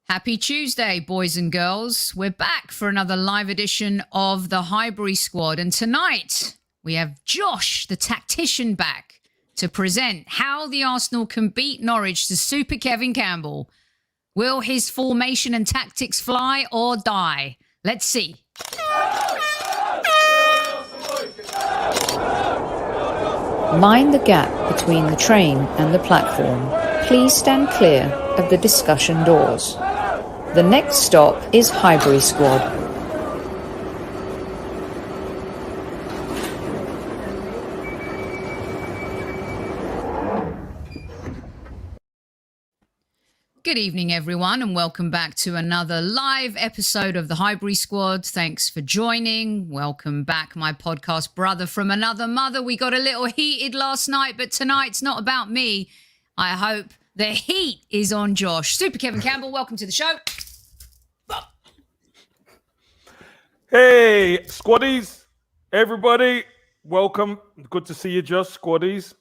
Happy Tuesday, boys and girls. We're back for another live edition of the Highbury Squad. And tonight we have Josh, the tactician, back to present how the Arsenal can beat Norwich to Super Kevin Campbell. Will his formation and tactics fly or die? Let's see. Mind the gap between the train and the platform. Please stand clear of the discussion doors. The next stop is Highbury Squad. Good evening, everyone, and welcome back to another live episode of the Highbury Squad. Thanks for joining. Welcome back, my podcast brother from another mother. We got a little heated last night, but tonight's not about me. I hope the heat is on Josh. Super Kevin Campbell, welcome to the show. Hey, squaddies, everybody, welcome. Good to see you, Josh, squaddies.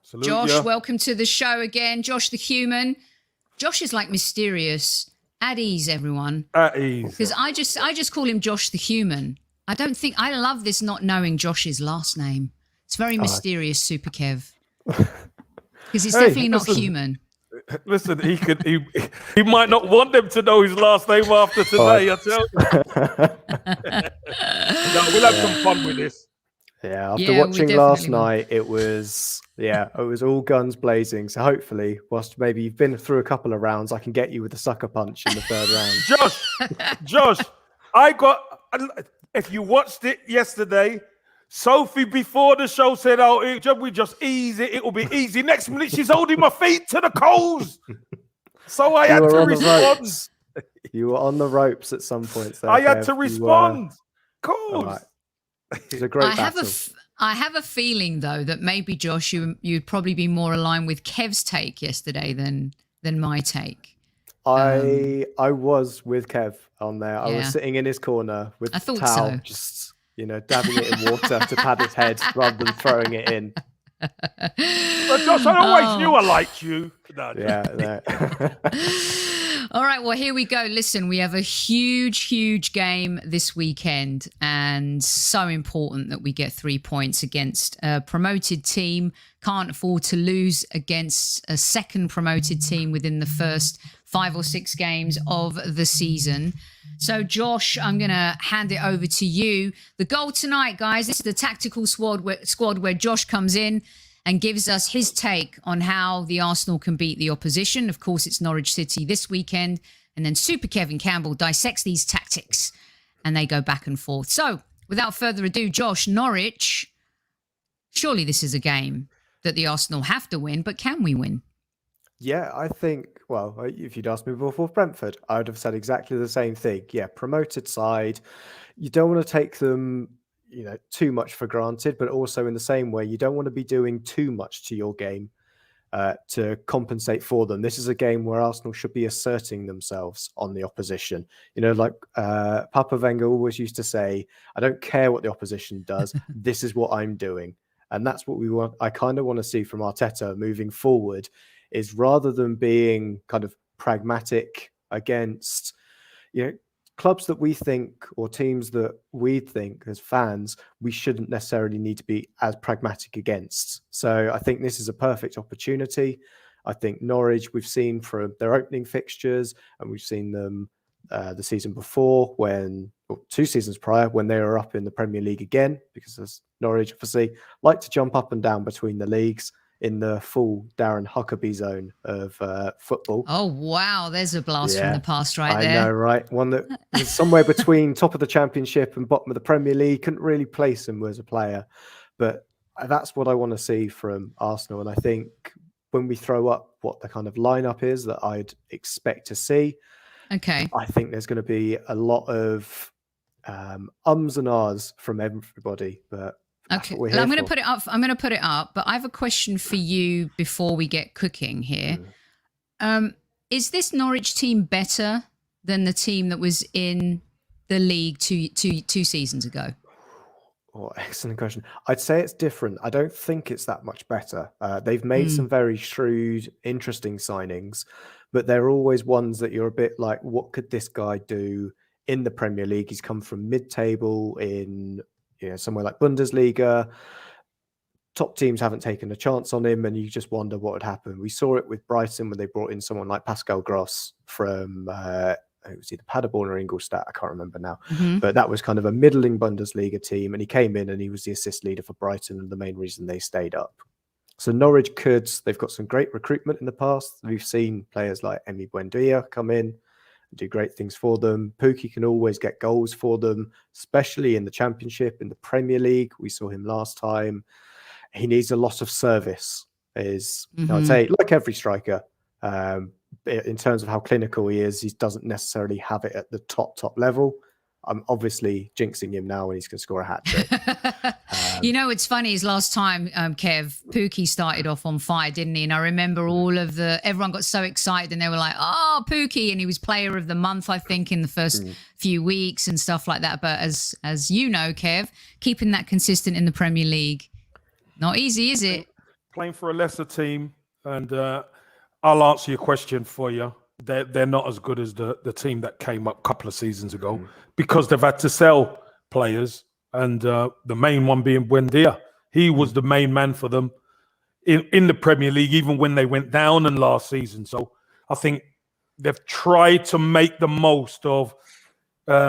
Salute Josh, ya. welcome to the show again. Josh the human. Josh is like mysterious. At ease, everyone. At ease. Because I just call him Josh the human. I love this not knowing Josh's last name. It's very mysterious, Super Kev. Because it's definitely not human. Listen, he might not want them to know his last name after today, I tell you. No, we'll have some fun with this. Yeah, after watching last night, it was all guns blazing. So hopefully, whilst maybe you've been through a couple of rounds, I can get you with a sucker punch in the third round. Josh, if you watched it yesterday, Sophie before the show said, we just ease it. It'll be easy. Next minute, she's holding my feet to the coals. So I had to respond. You were on the ropes at some point. I had to respond. Cool. Right. It was a great battle. I have a feeling, though, that maybe, Josh, you'd probably be more aligned with Kev's take yesterday than my take. I was with Kev on there. I was sitting in his corner with the towel, just dabbing it in water to pad his head rather than throwing it in. But Josh, I always knew I liked you. No. All right, well, here we go. Listen, we have a huge game this weekend, and so important that we get 3 points against a promoted team. Can't afford to lose against a second promoted team within the first 5 or 6 games of the season. So, Josh, I'm going to hand it over to you. The goal tonight, guys, this is the tactical squad where Josh comes in and gives us his take on how the Arsenal can beat the opposition. Of course, it's Norwich City this weekend. And then Super Kevin Campbell dissects these tactics and they go back and forth. So, without further ado, Josh, Norwich, surely this is a game that the Arsenal have to win, but can we win? Yeah, I think, well, if you'd asked me before Brentford, I would have said exactly the same thing. Yeah, promoted side. You don't want to take them too much for granted, but also in the same way, you don't want to be doing too much to your game to compensate for them. This is a game where Arsenal should be asserting themselves on the opposition. Like Papa Wenger always used to say, I don't care what the opposition does. This is what I'm doing. And that's what we want. I kind of want to see from Arteta moving forward is rather than being kind of pragmatic against, clubs that we think or teams that we think as fans, we shouldn't necessarily need to be as pragmatic against. So I think this is a perfect opportunity. I think Norwich, we've seen from their opening fixtures, and we've seen them the season before or 2 seasons prior when they were up in the Premier League again, because as Norwich obviously like to jump up and down between the leagues in the full Darren Huckabee zone of football. Oh, wow. There's a blast from the past there. I know, right? One that was somewhere between top of the Championship and bottom of the Premier League. Couldn't really place him as a player. But that's what I want to see from Arsenal. And I think when we throw up what the kind of lineup is that I'd expect to see, I think there's going to be a lot of ums and ahs from everybody. But okay, I'm going to put it up. I'm going to put it up, but I have a question for you before we get cooking here. Is this Norwich team better than the team that was in the league two seasons ago? Oh, excellent question. I'd say it's different. I don't think it's that much better. They've made some very shrewd, interesting signings, but they're always ones that you're a bit like, what could this guy do in the Premier League? He's come from mid-table in somewhere like Bundesliga. Top teams haven't taken a chance on him, and you just wonder what would happen. We saw it with Brighton when they brought in someone like Pascal Gross from it was either Paderborn or Ingolstadt, I can't remember now. But that was kind of a middling Bundesliga team, and he came in and he was the assist leader for Brighton and the main reason they stayed up. So Norwich they've got some great recruitment in the past. We've seen players like Emi Buendia come in and do great things for them. Pukki can always get goals for them, especially in the Championship, in the Premier League. We saw him last time. He needs a lot of service. I'd say, like every striker, in terms of how clinical he is, he doesn't necessarily have it at the top level. I'm obviously jinxing him now when he's going to score a hat trick. It's funny is last time, Kev, Pukki started off on fire, didn't he? And I remember everyone got so excited and they were like, oh, Pukki. And he was player of the month, I think, in the first few weeks and stuff like that. But as you know, Kev, keeping that consistent in the Premier League, not easy, is it? Playing for a lesser team, and I'll answer your question for you. They're not as good as the team that came up a couple of seasons ago because they've had to sell players, and the main one being Buendia. He was the main man for them in the Premier League, even when they went down in last season. So I think they've tried to make the most of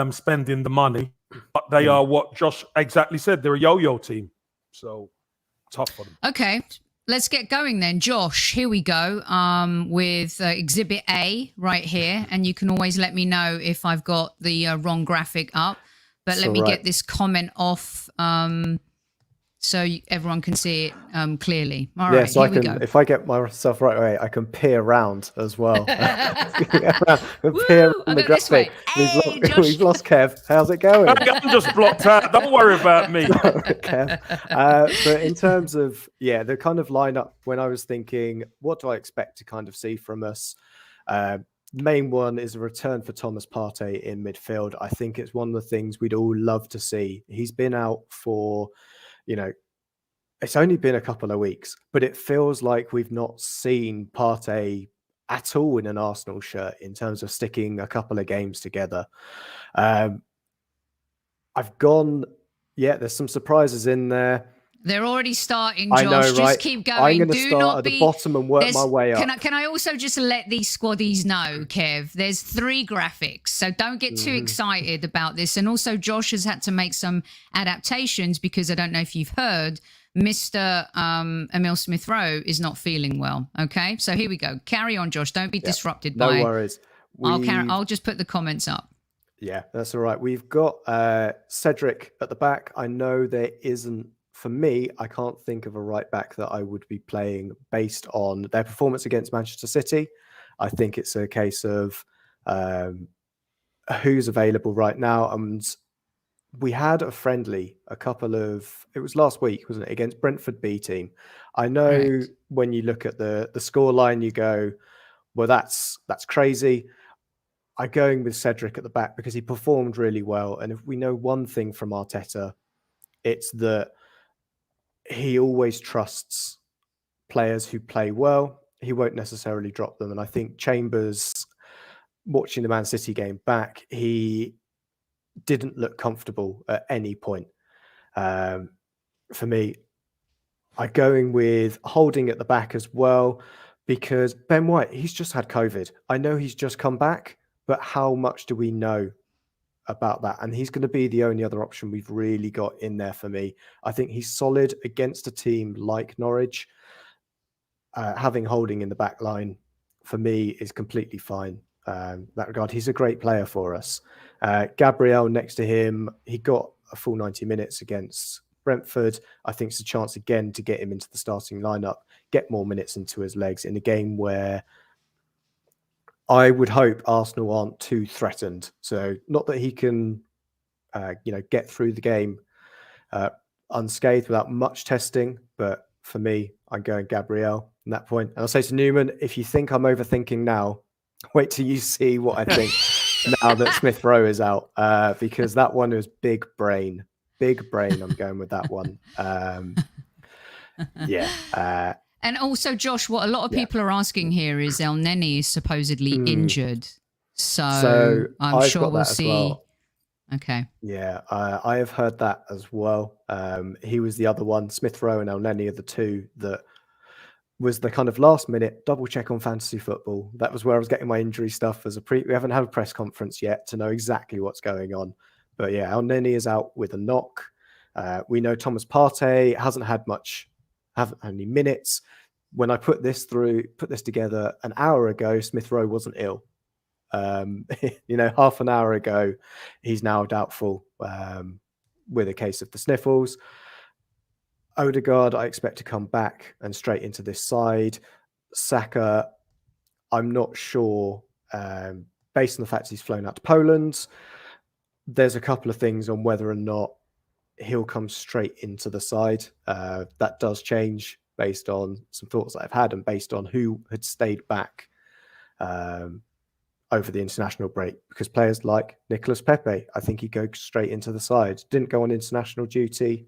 spending the money, but they are what Josh exactly said. They're a yo-yo team. So tough for them. Okay, let's get going then. Josh, here we go with Exhibit A right here. And you can always let me know if I've got the wrong graphic up. But let me get this comment off so everyone can see it clearly. All right, so here we go. If I get myself right away, I can peer around as well. Peer around the graphic. We've lost Kev. How's it going? I'm just blocked out. Don't worry about me. Kev. But in terms of, the kind of lineup, when I was thinking, what do I expect to kind of see from us? Main one is a return for Thomas Partey in midfield. I think it's one of the things we'd all love to see. He's been out for... it's only been a couple of weeks, but it feels like we've not seen Partey at all in an Arsenal shirt in terms of sticking a couple of games together. There's some surprises in there. They're already starting, Josh. I know, right? Just keep going. I'm going to start at the bottom and work my way up. Can I also just let these squaddies know, Kev, there's 3 graphics, so don't get too excited about this. And also, Josh has had to make some adaptations because I don't know if you've heard, Mr. Emil Smith-Rowe is not feeling well. Okay, so here we go. Carry on, Josh. Don't be disrupted by... No worries. I'll just put the comments up. Yeah, that's all right. We've got Cedric at the back. I know there isn't... For me, I can't think of a right back that I would be playing based on their performance against Manchester City. I think it's a case of who's available right now. And we had a friendly, it was last week, wasn't it, against Brentford B team. I know when you look at the scoreline, you go, well, that's crazy. I'm going with Cedric at the back because he performed really well. And if we know one thing from Arteta, it's that he always trusts players who play well. He won't necessarily drop them. And I think Chambers, watching the Man City game back, he didn't look comfortable at any point. For me, I'm going with Holding at the back as well, because Ben White, he's just had COVID. I know he's just come back, but how much do we know about that? And he's going to be the only other option we've really got in there for me. I think he's solid against a team like Norwich. Having Holding in the back line for me is completely fine. In that regard, he's a great player for us. Gabriel next to him, he got a full 90 minutes against Brentford. I think it's a chance again to get him into the starting lineup, get more minutes into his legs in a game where I would hope Arsenal aren't too threatened. So not that he can, get through the game unscathed without much testing. But for me, I'm going Gabriel at that point. And I'll say to Newman, if you think I'm overthinking now, wait till you see what I think now that Smith-Rowe is out, because that one was big brain. big brain. I'm going with that one. Yeah. And also, Josh, what a lot of people are asking here is El Neni is supposedly injured. So I'm I've sure got we'll that as see. well. Okay. Yeah, I have heard that as well. He was the other one. Smith Rowe and El Neni are the two that was the kind of last minute double check on fantasy football. That was where I was getting my injury stuff as we haven't had a press conference yet to know exactly what's going on. But yeah, El Neni is out with a knock. We know Thomas Partey hasn't had any minutes. When I put this together an hour ago, Smith Rowe wasn't ill. Half an hour ago, he's now doubtful with a case of the sniffles. Odegaard, I expect to come back and straight into this side. Saka, I'm not sure. Based on the fact he's flown out to Poland, there's a couple of things on whether or not he'll come straight into the side. That does change based on some thoughts that I've had and based on who had stayed back over the international break, because players like Nicolas Pepe, I think he'd go straight into the side. Didn't go on international duty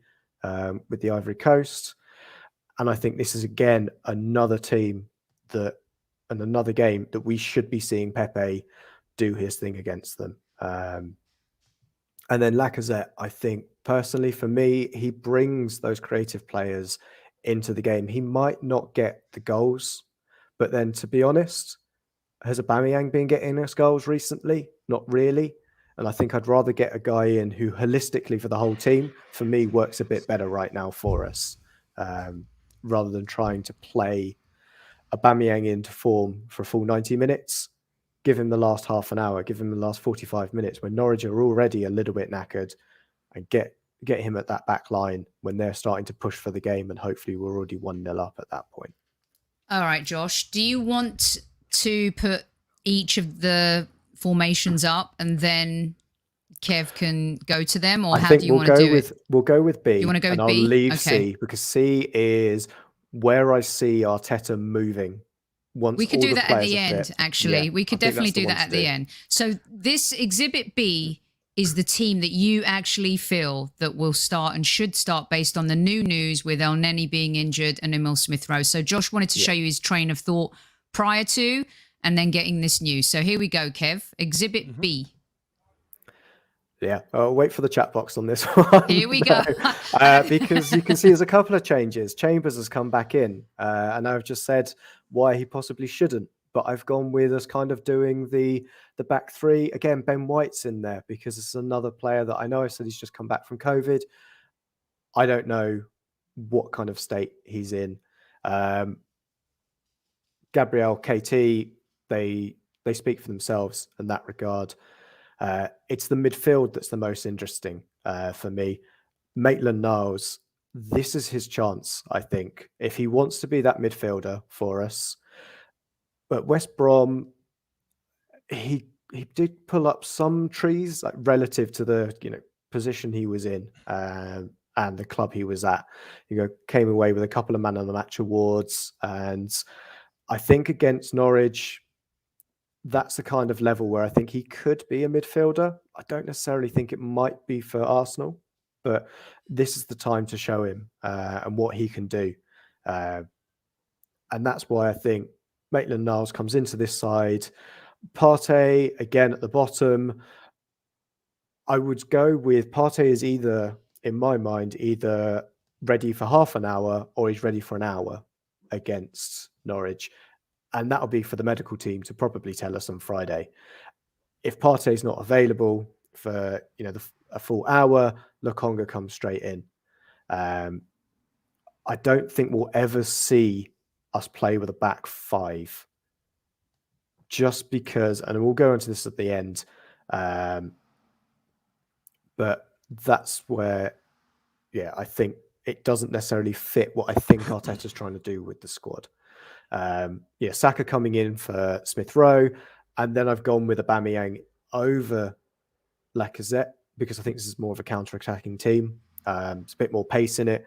with the Ivory Coast. And I think this is, again, another team and another game that we should be seeing Pepe do his thing against them. And then Lacazette, I think, personally, for me, he brings those creative players into the game. He might not get the goals, but then, to be honest, has Aubameyang been getting us goals recently? Not really. And I think I'd rather get a guy in who holistically for the whole team, for me, works a bit better right now for us, rather than trying to play Aubameyang into form for a full 90 minutes. Give him the last half an hour, give him the last 45 minutes when Norwich are already a little bit knackered, and get him at that back line when they're starting to push for the game, and hopefully we're already 1-0 up at that point. All right, Josh, do you want to put each of the formations up and then Kev can go to them, or how do you want to do it? We'll go with B. You want to go with and B? I'll leave okay. C, because C is where I see Arteta moving. Once we could do that at the end, actually. We could definitely do that at the end. So this Exhibit B is the team that you actually feel that will start and should start based on the new news with El Neni being injured and Emil Smith-Rowe. So Josh wanted to show you his train of thought prior to and then getting this news. So here we go, Kev. Exhibit B. Yeah, I'll wait for the chat box on this one. Here we go. Because you can see there's a couple of changes. Chambers has come back in, and I've just said why he possibly shouldn't. But I've gone with us kind of doing the back three. Again, Ben White's in there because it's another player that I know I said he's just come back from COVID. I don't know what kind of state he's in. Gabriel, KT, they speak for themselves in that regard. It's the midfield that's the most interesting for me. Maitland-Niles, this is his chance, I think, if he wants to be that midfielder for us. But West Brom, he did pull up some trees relative to the position he was in and the club he was at. Came away with a couple of man of the match awards, and I think against Norwich, that's the kind of level where I think he could be a midfielder. I don't necessarily think it might be for Arsenal, but this is the time to show him and what he can do. And that's why I think Maitland-Niles comes into this side. Partey, again, at the bottom. I would go with Partey is either, in my mind, either ready for half an hour or he's ready for an hour against Norwich. And that'll be for the medical team to probably tell us on Friday. If Partey's not available for a full hour, LOKONGA comes straight in. I don't think we'll ever see us play with a back five, just because, and we'll go into this at the end, but that's where, I think it doesn't necessarily fit what I think Arteta's trying to do with the squad. Saka coming in for Smith-Rowe, and then I've gone with Aubameyang over Lacazette because I think this is more of a counter-attacking team. It's a bit more pace in it,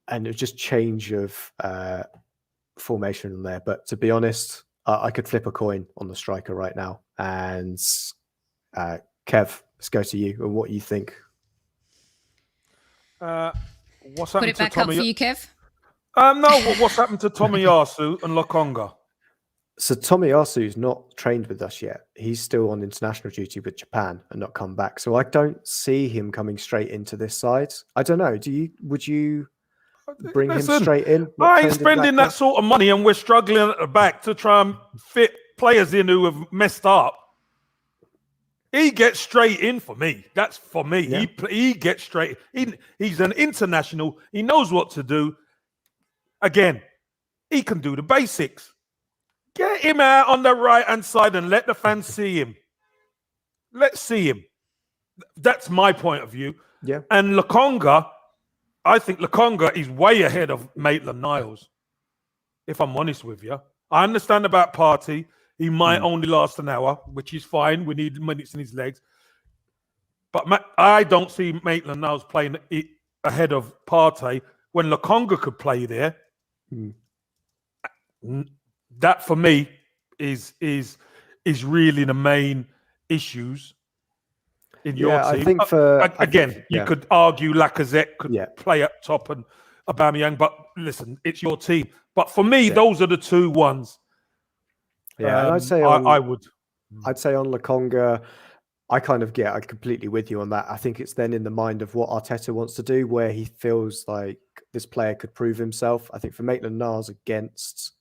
and it's just change of formation in there. But to be honest, I could flip a coin on the striker right now. And Kev, let's go to you and what you think. What's Put happened it back up for you, Kev. What's happened to Tomiyasu and Lokonga? So Tomiyasu's not trained with us yet. He's still on international duty with Japan and not come back. So I don't see him coming straight into this side. I don't know. Would you bring him straight in? I ain't spending that sort of money, and we're struggling at the back to try and fit players in who have messed up. He gets straight in for me. That's for me. Yeah. He gets straight. He's an international. He knows what to do. Again, he can do the basics. Get him out on the right-hand side and let the fans see him. Let's see him. That's my point of view. Yeah. And Lokonga, I think Lokonga is way ahead of Maitland-Niles, if I'm honest with you. I understand about Partey. He might only last an hour, which is fine. We need minutes in his legs. But I don't see Maitland-Niles playing it ahead of Partey when Lokonga could play there. That for me is really the main issues in your team. I think you could argue Lacazette could play up top and Aubameyang, but listen, it's your team. But for me, those are the two ones. Yeah, and I'd say I'd say on Lokonga, I'm completely with you on that. I think it's then in the mind of what Arteta wants to do, where he feels like this player could prove himself. I think for Maitland-Niles against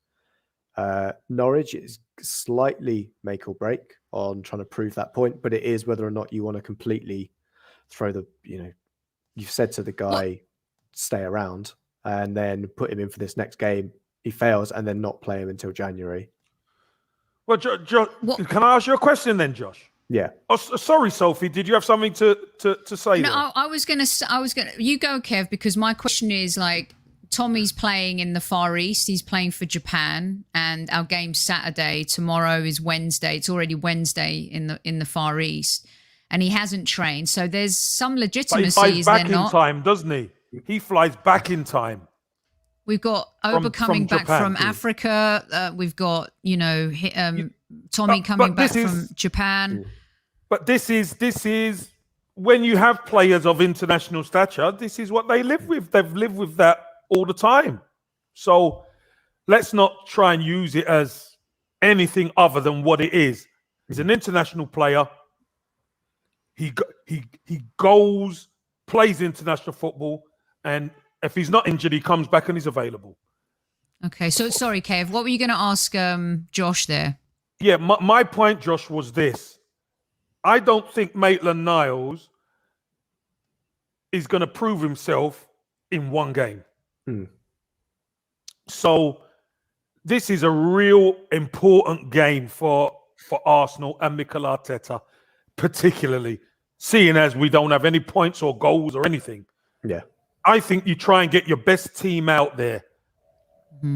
Norwich, it's slightly make or break on trying to prove that point, but it is whether or not you want to completely throw you've said to the guy, stay around, and then put him in for this next game. He fails and then not play him until January. Well, can I ask you a question then, Josh? Yeah. Oh, sorry, Sophie. Did you have something to say? No, I was gonna. You go, Kev, because my question is Tommy's playing in the Far East. He's playing for Japan, and our game's Saturday. Tomorrow is Wednesday. It's already Wednesday in the Far East, and he hasn't trained. So there's some legitimacy. But he flies back in time, doesn't he? He flies back in time. We've got Oba coming back from Africa. We've got Tommy coming back from Japan. But this is when you have players of international stature. This is what they live with. They've lived with that all the time. So let's not try and use it as anything other than what it is. He's an international player. He goes, plays international football, and if he's not injured, he comes back and he's available. Okay, so sorry, Kev, what were you going to ask Josh there? Yeah, my point, Josh, was this. I don't think Maitland-Niles is going to prove himself in one game. So this is a real important game for Arsenal and Mikel Arteta, particularly, seeing as we don't have any points or goals or anything. Yeah. I think you try and get your best team out there.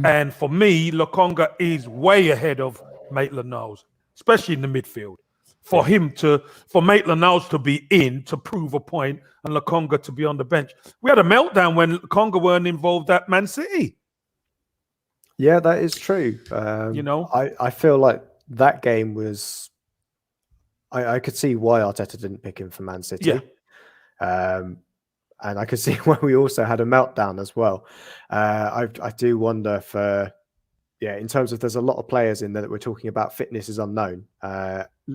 And for me, Lokonga is way ahead of Maitland-Niles, especially in the midfield. For Maitland-Niles to be in to prove a point and Lokonga to be on the bench. We had a meltdown when Lokonga weren't involved at Man City. Yeah, that is true. I feel like that game was... I could see why Arteta didn't pick him for Man City. Yeah. And I could see why we also had a meltdown as well. I do wonder in terms of there's a lot of players in there that we're talking about. Fitness is unknown.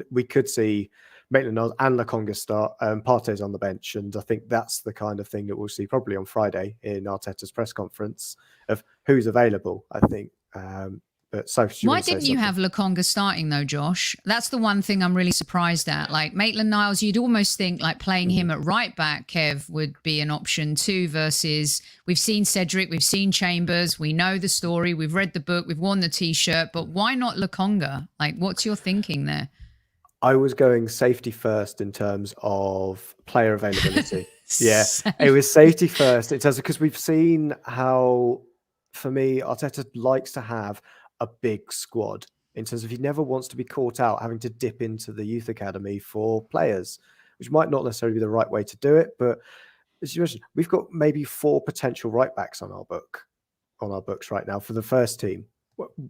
We could see Maitland-Niles and Lokonga start. Partey's on the bench, and I think that's the kind of thing that we'll see probably on Friday in Arteta's press conference of who's available, I think. But why didn't you have Lokonga starting though, Josh? That's the one thing I'm really surprised at. Like Maitland-Niles, you'd almost think like playing him at right back, Kev, would be an option too. Versus we've seen Cedric, we've seen Chambers, we know the story, we've read the book, we've worn the T-shirt, but why not Lokonga? Like, what's your thinking there? I was going safety first in terms of player availability. Yeah, it was safety first in terms of because we've seen how, for me, Arteta likes to have a big squad in terms of he never wants to be caught out having to dip into the youth academy for players, which might not necessarily be the right way to do it. But as you mentioned, we've got maybe 4 potential right backs on our books right now for the first team.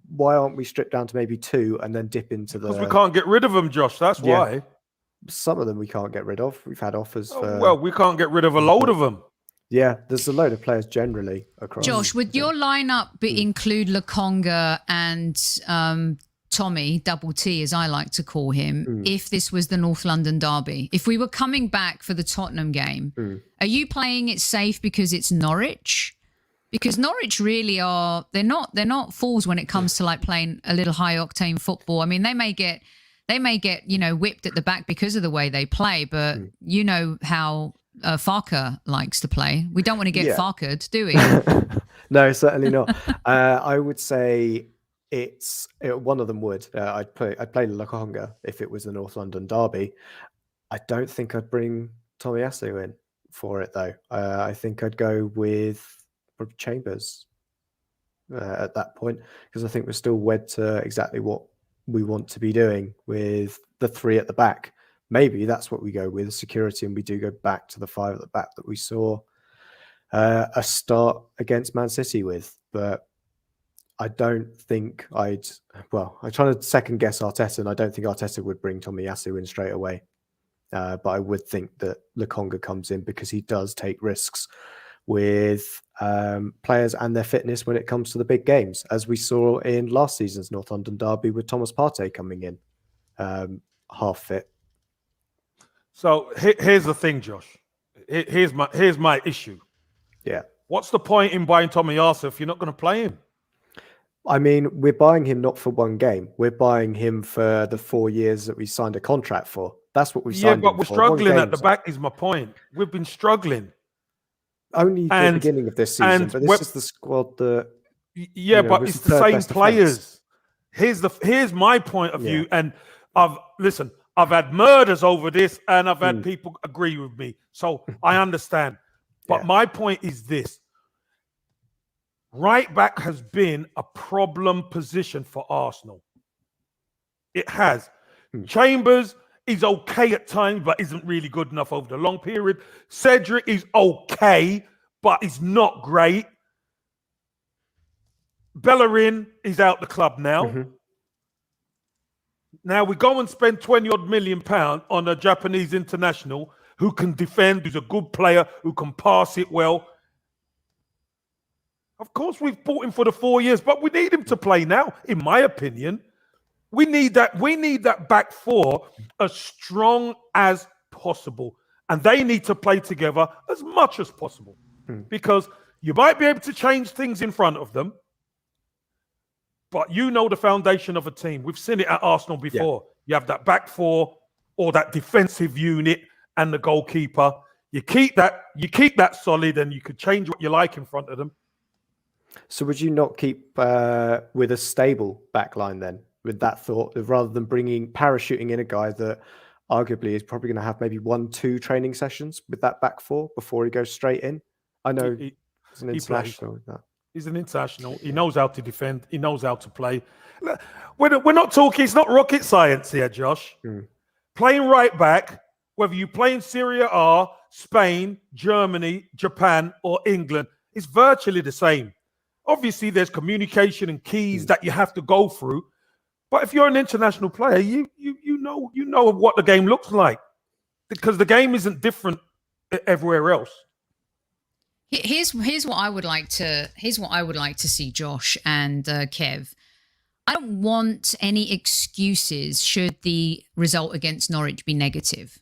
Why aren't we stripped down to maybe 2 and then dip into the... Because we can't get rid of them, Josh. That's why. Some of them we can't get rid of. We've had offers for... Well, we can't get rid of a load of them. Yeah, there's a load of players generally across. Josh, would your lineup include LOKONGA and Tommy, double T as I like to call him, if this was the North London derby? If we were coming back for the Tottenham game, are you playing it safe because it's Norwich? Because Norwich really they're not fools when it comes to like playing a little high octane football. I mean, they may get whipped at the back because of the way they play, but you know how Farker likes to play. We don't want to get Farkered, do we? No, certainly not. I would say one of them would. I'd play LOKONGA if it was the North London derby. I don't think I'd bring Tomiyasu in for it though. I think I'd go with Chambers at that point, because I think we're still wed to exactly what we want to be doing with the three at the back. Maybe that's what we go with, security, and we do go back to the five at the back that we saw a start against Man City with. But I don't think I'm trying to second guess Arteta, and I don't think Arteta would bring Tomiyasu in straight away. But I would think that LOKONGA comes in because he does take risks with players and their fitness when it comes to the big games, as we saw in last season's North London derby with Thomas Partey coming in half fit. So here's the thing, Josh. Here's my issue. Yeah. What's the point in buying Tomiyasu if you're not going to play him? I mean, we're buying him not for one game. We're buying him for the 4 years that we signed a contract for. That's what we've signed him for. Yeah, but we're struggling at the back is my point. We've been struggling. Only the beginning of this season, but this is the squad that... Yeah, but it's the same players. Here's my point of view, and I've had murders over this, and I've had people agree with me. So I understand. But my point is this. Right back has been a problem position for Arsenal. It has. Chambers is okay at times, but isn't really good enough over the long period. Cedric is okay, but is not great. Bellerin is out the club now. Now we go and spend 20-odd million pounds on a Japanese international who can defend, who's a good player, who can pass it well. Of course, we've bought him for the 4 years, but we need him to play now, in my opinion. We need that back four as strong as possible. And they need to play together as much as possible. Because you might be able to change things in front of them, but you know the foundation of a team. We've seen it at Arsenal before. You have that back four or that defensive unit and the goalkeeper. You keep that solid, and you could change what you like in front of them. So would you not keep with a stable backline then, with that thought, rather than parachuting in a guy that arguably is probably going to have maybe 1-2 training sessions with that back four before he goes straight in? I know he's an international. He's an international. He knows how to defend. He knows how to play. We're not talking, it's not rocket science here, Josh. Playing right back, whether you play in Serie A, Spain, Germany, Japan, or England, it's virtually the same. Obviously, there's communication and keys that you have to go through. But if you're an international player, you know what the game looks like, because the game isn't different everywhere else. Here's what I would like to see, Josh and Kev. I don't want any excuses should the result against Norwich be negative,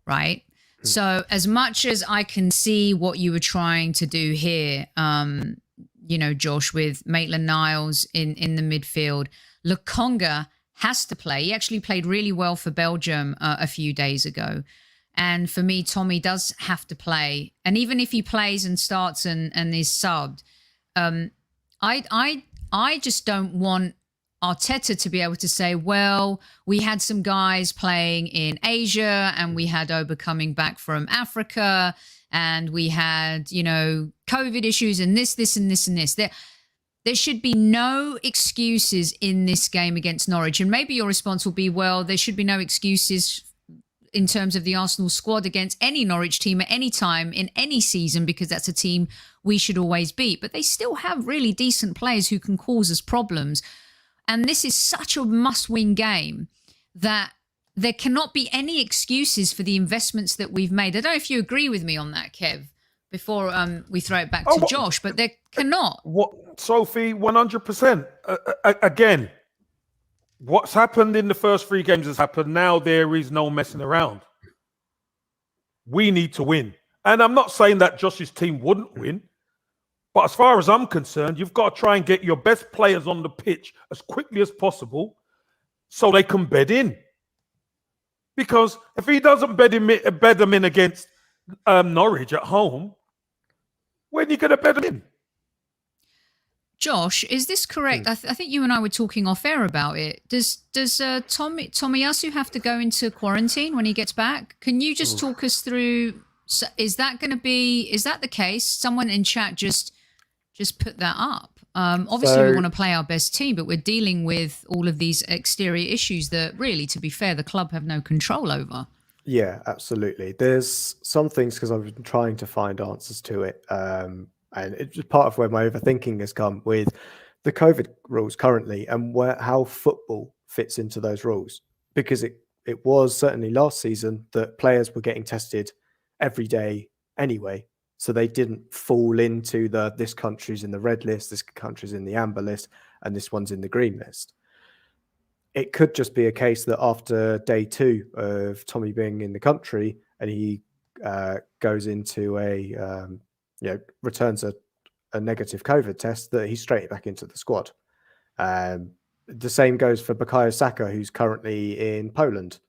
right? So as much as I can see what you were trying to do here, Josh, with Maitland-Niles in the midfield, LOKONGA has to play. He actually played really well for Belgium a few days ago. And for me, Tommy does have to play. And even if he plays and starts and is subbed, I just don't want Arteta to be able to say, well, we had some guys playing in Asia, and we had Oba coming back from Africa, and we had, COVID issues and this, and this, and this. There should be no excuses in this game against Norwich. And maybe your response will be, well, there should be no excuses in terms of the Arsenal squad against any Norwich team at any time in any season, because that's a team we should always beat. But they still have really decent players who can cause us problems. And this is such a must-win game that there cannot be any excuses for the investments that we've made. I don't know if you agree with me on that, Kev. before we throw it back Oh, to Josh, but they cannot. What, Sophie? 100%. Again, what's happened in the first 3 games has happened. Now there is no messing around. We need to win, and I'm not saying that Josh's team wouldn't win, but as far as I'm concerned, you've got to try and get your best players on the pitch as quickly as possible, so they can bed in. Because if he doesn't bed them in against Norwich at home, when are you going to bed them in? Josh, is this correct? I think you and I were talking off air about it. Does Tomiyasu have to go into quarantine when he gets back? Can you just talk us through? Is that the case? Someone in chat just put that up. Obviously, we want to play our best team, but we're dealing with all of these exterior issues that really, to be fair, the club have no control over. Yeah, absolutely. There's some things, because I've been trying to find answers to it. And it's just part of where my overthinking has come with the COVID rules currently and how football fits into those rules. Because it was certainly last season that players were getting tested every day anyway. So they didn't fall into this country's in the red list, this country's in the amber list, and this one's in the green list. It could just be a case that after day 2 of Tommy being in the country and he goes into returns a negative COVID test, that he's straight back into the squad. The same goes for Bukayo Saka, who's currently in Poland.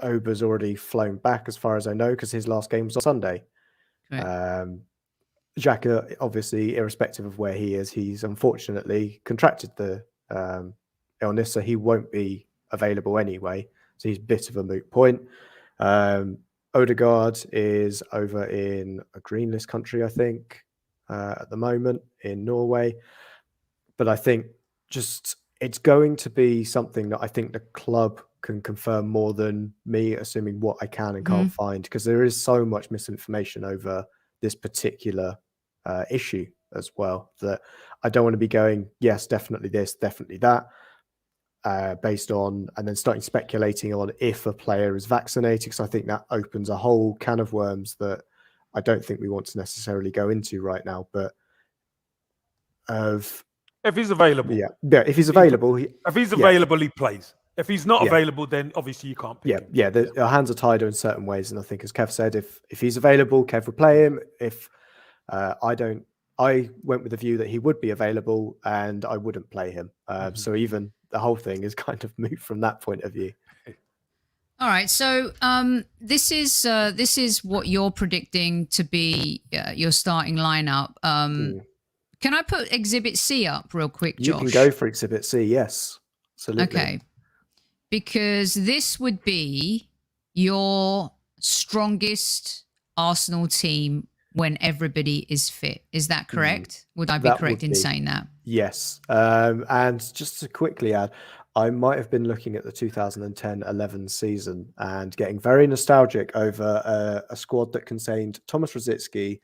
Ober's already flown back, as far as I know, because his last game was on Sunday. Xhaka, obviously, irrespective of where he is, he's unfortunately contracted the illness, so he won't be available anyway. So he's a bit of a moot point. Odegaard is over in a green list country, I think, at the moment in Norway. But I think just it's going to be something that I think the club can confirm more than me, assuming what I can and can't find, because there is so much misinformation over this particular issue as well, that I don't want to be going, yes, definitely this, definitely that, based on, and then starting speculating on if a player is vaccinated, because I think that opens a whole can of worms that I don't think we want to necessarily go into right now. But if he's available, if he's available, he plays. If he's not available, then obviously you can't pick him. Our hands are tied in certain ways, and I think, as Kev said, if he's available, Kev would play him. If I went with the view that he would be available, and I wouldn't play him. So even the whole thing is kind of moot from that point of view. All right, so this is what you're predicting to be your starting lineup. Can I put Exhibit C up real quick, Josh? You can go for Exhibit C, yes. Absolutely. Okay. Because this would be your strongest Arsenal team when everybody is fit. Is that correct? Would I be correct in saying that? Yes. And just to quickly add, I might have been looking at the 2010-11 season and getting very nostalgic over a squad that contained Thomas Rosicky,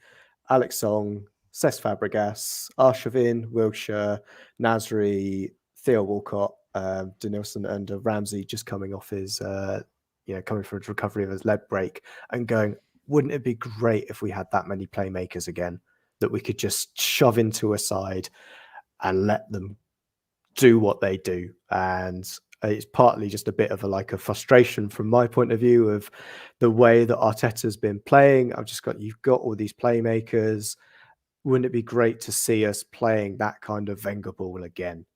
Alex Song, Cesc Fabregas, Arshavin, Wilshere, Nasri, Theo Walcott, Denilson, and Ramsey just coming off his, coming from his recovery of his leg break, and going, wouldn't it be great if we had that many playmakers again that we could just shove into a side and let them do what they do? And it's partly just a bit of a frustration from my point of view of the way that Arteta's been playing. You've got all these playmakers. Wouldn't it be great to see us playing that kind of Wenger ball again?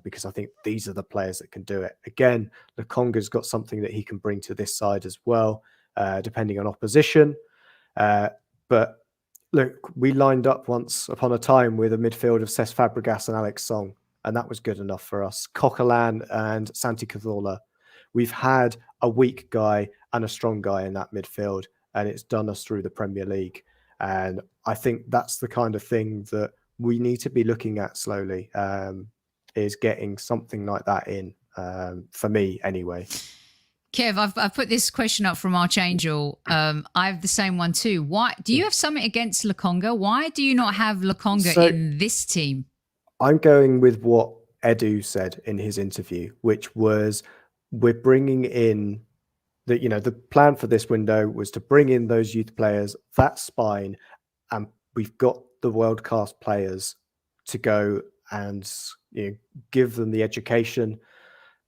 Because I think these are the players that can do it. Again, LOKONGA's got something that he can bring to this side as well, depending on opposition. But look, we lined up once upon a time with a midfield of Cesc Fabregas and Alex Song, and that was good enough for us. Coquelin and Santi Cazorla. We've had a weak guy and a strong guy in that midfield, and it's done us through the Premier League. And I think that's the kind of thing that we need to be looking at slowly, is getting something like that in, for me anyway. Kev, I've put this question up from Archangel. I have the same one too. Why do you have something against LOKONGA? Why do you not have LOKONGA in this team? I'm going with what Edu said in his interview, which was we're bringing in that, the plan for this window was to bring in those youth players, that spine, and we've got the world-class players to go and give them the education.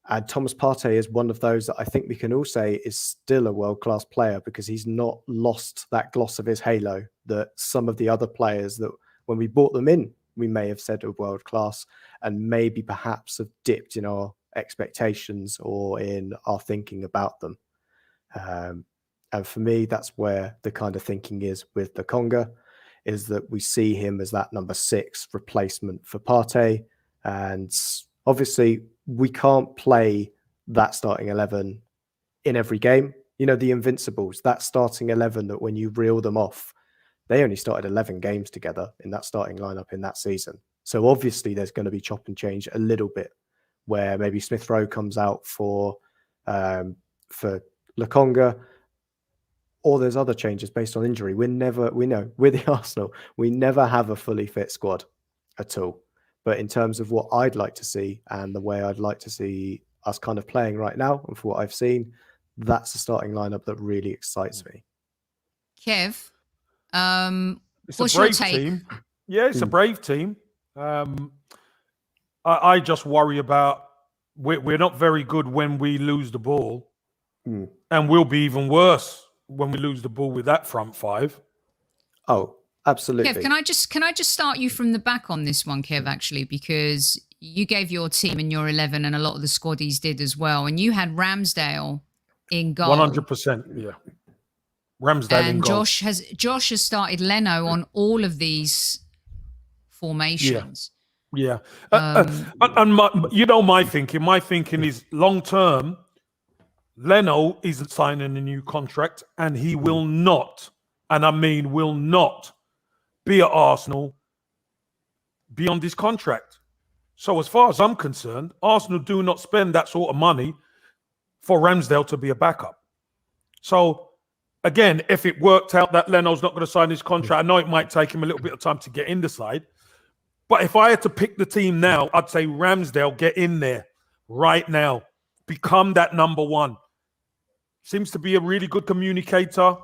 And Thomas Partey is one of those that I think we can all say is still a world-class player, because he's not lost that gloss of his halo that some of the other players that when we brought them in, we may have said are world-class and maybe perhaps have dipped in our expectations or in our thinking about them. And for me, that's where the kind of thinking is with LOKONGA, is that we see him as that number 6 replacement for Partey. And obviously, we can't play that starting 11 in every game. The Invincibles, that starting 11 that when you reel them off, they only started 11 games together in that starting lineup in that season. So obviously, there's going to be chop and change a little bit, where maybe Smith Rowe comes out for LOKONGA, or there's other changes based on injury. We know we're the Arsenal. We never have a fully fit squad at all. But in terms of what I'd like to see and the way I'd like to see us kind of playing right now, and for what I've seen, that's the starting lineup that really excites me. Kev, it's what's a brave your take? team. Yeah, it's a brave team. I just worry about we're not very good when we lose the ball, and we'll be even worse when we lose the ball with that front 5. Oh, absolutely. Kev, can I just start you from the back on this one, Kev, actually, because you gave your team and your 11 and a lot of the squaddies did as well. And you had Ramsdale in goal. 100%, yeah. Ramsdale in goal. Josh has started Leno on all of these formations. Yeah. And my thinking. My thinking is long term, Leno isn't signing a new contract, and he will not, and I mean will not, be at Arsenal beyond his contract. So as far as I'm concerned, Arsenal do not spend that sort of money for Ramsdale to be a backup. So again, if it worked out that Leno's not going to sign his contract, I know it might take him a little bit of time to get in the side. But if I had to pick the team now, I'd say Ramsdale, get in there right now. Become that number 1. Seems to be a really good communicator.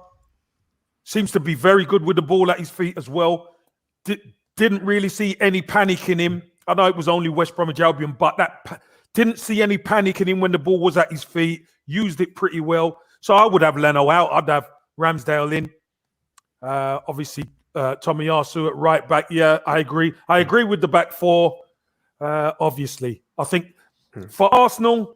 Seems to be very good with the ball at his feet as well. Didn't really see any panic in him. I know it was only West Bromwich Albion, but didn't see any panic in him when the ball was at his feet. Used it pretty well. So I would have Leno out. I'd have Ramsdale in. Obviously, Tomiyasu at right back. Yeah, I agree. I agree with the back 4. Obviously, I think for Arsenal,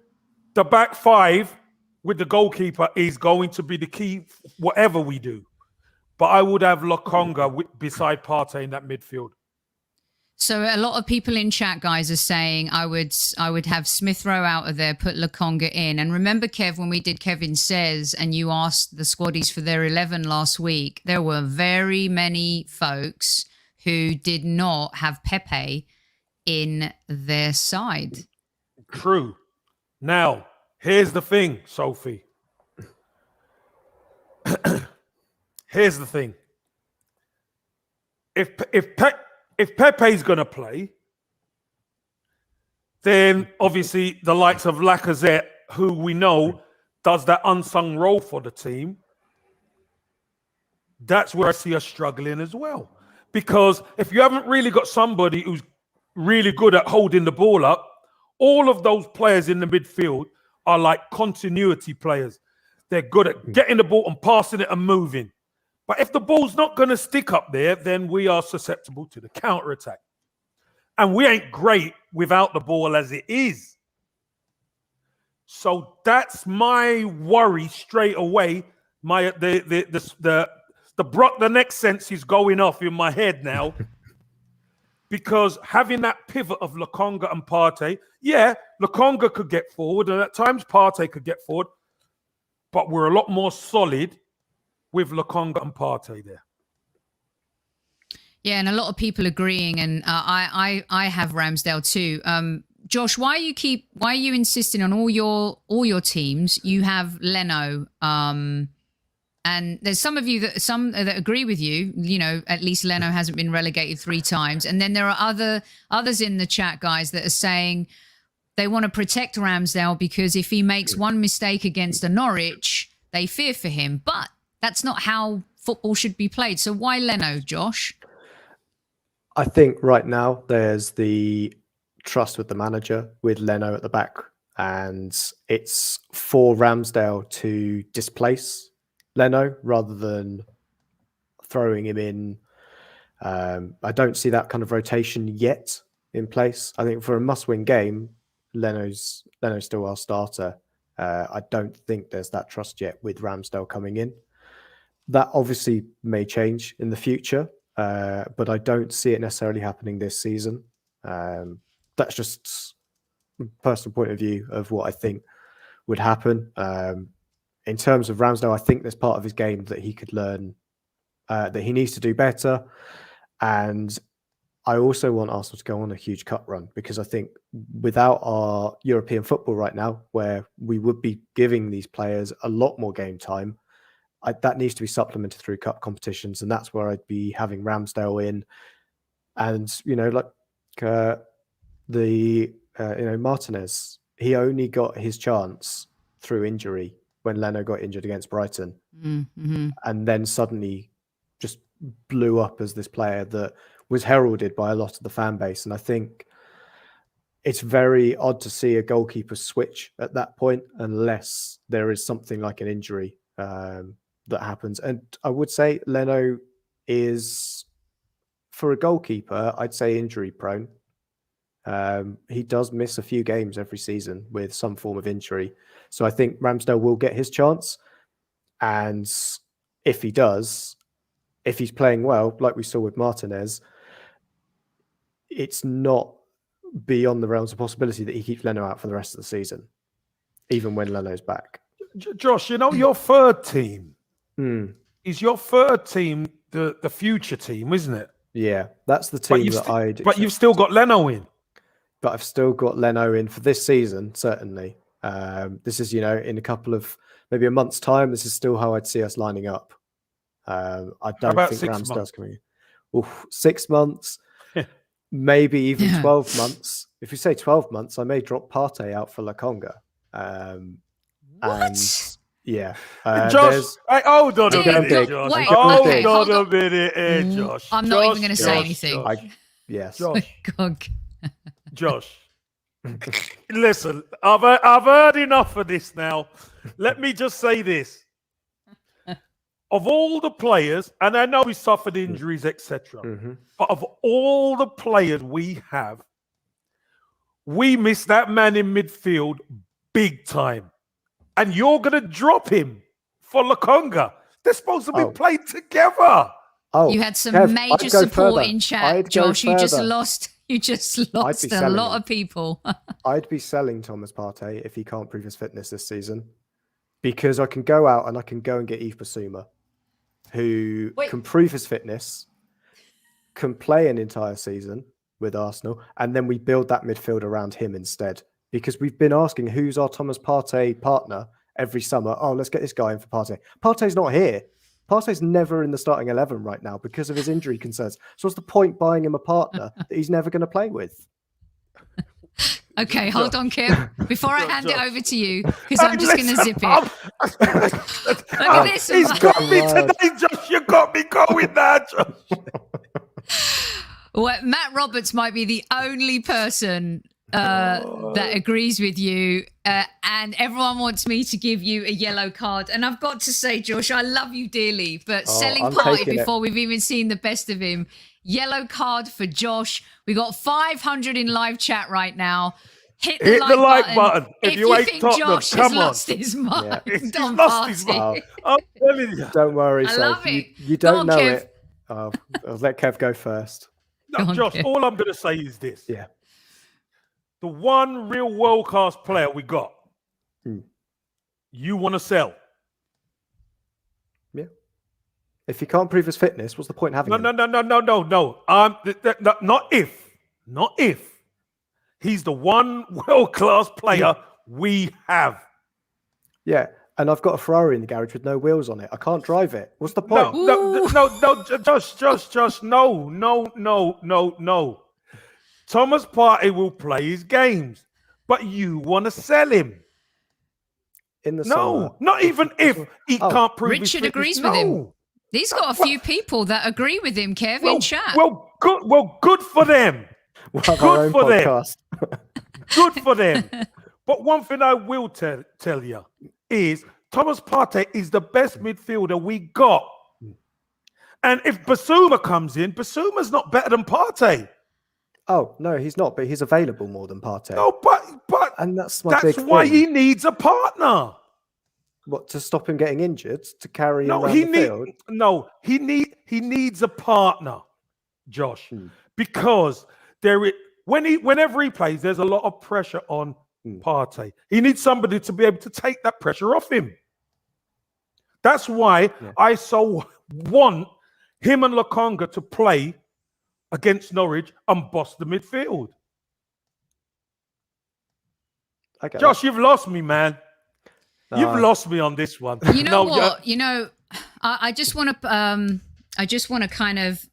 the back 5 with the goalkeeper is going to be the key, whatever we do. But I would have LOKONGA beside Partey in that midfield. So a lot of people in chat, guys, are saying I would have Smith Rowe out of there, put LOKONGA in. And remember, Kev, when we did Kevin Says and you asked the squaddies for their 11 last week, there were very many folks who did not have Pepe in their side. True. Now, here's the thing, Sophie. Here's the thing. If Pepe's going to play, then obviously the likes of Lacazette, who we know does that unsung role for the team, that's where I see us struggling as well. Because if you haven't really got somebody who's really good at holding the ball up, all of those players in the midfield are like continuity players. They're good at getting the ball and passing it and moving. But if the ball's not going to stick up there, then we are susceptible to the counter-attack. And we ain't great without the ball as it is. So that's my worry straight away. The next sense is going off in my head now. Because having that pivot of LOKONGA and Partey, yeah, LOKONGA could get forward, and at times Partey could get forward, but we're a lot more solid with LOKONGA and Partey there. Yeah, and a lot of people agreeing, and I have Ramsdale too. Josh, why are you insisting on all your teams? You have Leno, and there's some that agree with you. You know, at least Leno hasn't been relegated 3 times, and then there are others in the chat, guys, that are saying they want to protect Ramsdale because if he makes one mistake against a Norwich, they fear for him. But that's not how football should be played. So why Leno, Josh? I think right now there's the trust with the manager, with Leno at the back, and it's for Ramsdale to displace Leno rather than throwing him in. I don't see that kind of rotation yet in place. I think for a must-win game, Leno's still our starter. I don't think there's that trust yet with Ramsdale coming in. That obviously may change in the future, but I don't see it necessarily happening this season. That's just a personal point of view of what I think would happen. In terms of Ramsdale, I think there's part of his game that he could learn, that he needs to do better. And I also want Arsenal to go on a huge cut run, because I think without our European football right now, where we would be giving these players a lot more game time, that needs to be supplemented through cup competitions. And that's where I'd be having Ramsdale in. And, Martinez, he only got his chance through injury when Leno got injured against Brighton. Mm-hmm. And then suddenly just blew up as this player that was heralded by a lot of the fan base. And I think it's very odd to see a goalkeeper switch at that point unless there is something like an injury that happens. And I would say Leno is, for a goalkeeper, I'd say injury prone. He does miss a few games every season with some form of injury. So I think Ramsdale will get his chance. And if he does, if he's playing well, like we saw with Martinez, it's not beyond the realms of possibility that he keeps Leno out for the rest of the season, even when Leno's back. Josh, your third team is your third team, the future team, isn't it? Yeah, that's the team that I'd. But you've still got Leno in. But I've still got Leno in for this season, certainly. This is, in a couple of, maybe a month's time, this is still how I'd see us lining up. I don't think Ramsdale's coming in. Oof, 6 months, maybe even 12 months. If you say 12 months, I may drop Partey out for LOKONGA. What? Yeah. Josh, hold on a minute, Josh. Wait, hold on a minute, Josh. I'm not even going to say anything. Yes. Josh. God. Josh, listen, I've heard enough of this now. Let me just say this. Of all the players, and I know he suffered injuries, etc., but of all the players we have, we miss that man in midfield big time. And you're going to drop him for LOKONGA. They're supposed to be played together. Oh, you had some major support in chat, Josh. You just lost a lot of people. I'd be selling Thomas Partey if he can't prove his fitness this season, because I can go out and I can go and get Yves Bissouma, who can prove his fitness, can play an entire season with Arsenal, and then we build that midfield around him instead. Because we've been asking who's our Thomas Partey partner every summer. Oh, let's get this guy in for Partey. Partey's not here. Partey's never in the starting 11 right now because of his injury concerns. So what's the point buying him a partner that he's never going to play with? Okay, hold on, Kim. Before I hand it over to you, because I'm just going to zip it. Look at this. He's got me today, Josh. You got me going there, Josh. Well, Matt Roberts might be the only person that agrees with you, and everyone wants me to give you a yellow card. And I've got to say, Josh, I love you dearly, but selling Partey before we've even seen the best of him. Yellow card for Josh. We got 500 in live chat right now. Hit the like button. If you ain't think Tottenham, Josh has lost his mind, he's lost his mind. I'm telling you. Don't worry, I love it. You don't know Kev. It. I'll let Kev go first. No, Josh, all I'm going to say is this. Yeah. The one real world-class player we got, you want to sell. Yeah. If he can't prove his fitness, what's the point in having him? No. Not if. He's the one world-class player we have. Yeah, and I've got a Ferrari in the garage with no wheels on it. I can't drive it. What's the point? No, Josh, no. Thomas Partey will play his games, but you want to sell him. in the summer. Not even if he can't prove his Richard fitness. agrees with him. He's got a few people that agree with him, Kev, in chat. Good for them. Good for them. Good for them. But one thing I will tell you is Thomas Partey is the best midfielder we got. And if Basuma comes in, Basuma's not better than Partey. Oh, no, he's not, but he's available more than Partey. No, but and that's why he needs a partner. What, to stop him getting injured, to carry him around the field? He needs a partner, Josh, because whenever he plays, there's a lot of pressure on Partey. He needs somebody to be able to take that pressure off him. That's why I so want him and LOKONGA to play against Norwich and boss the midfield. Okay. Josh, you've lost me, man. You've lost me on this one. You know what? I just want to kind of,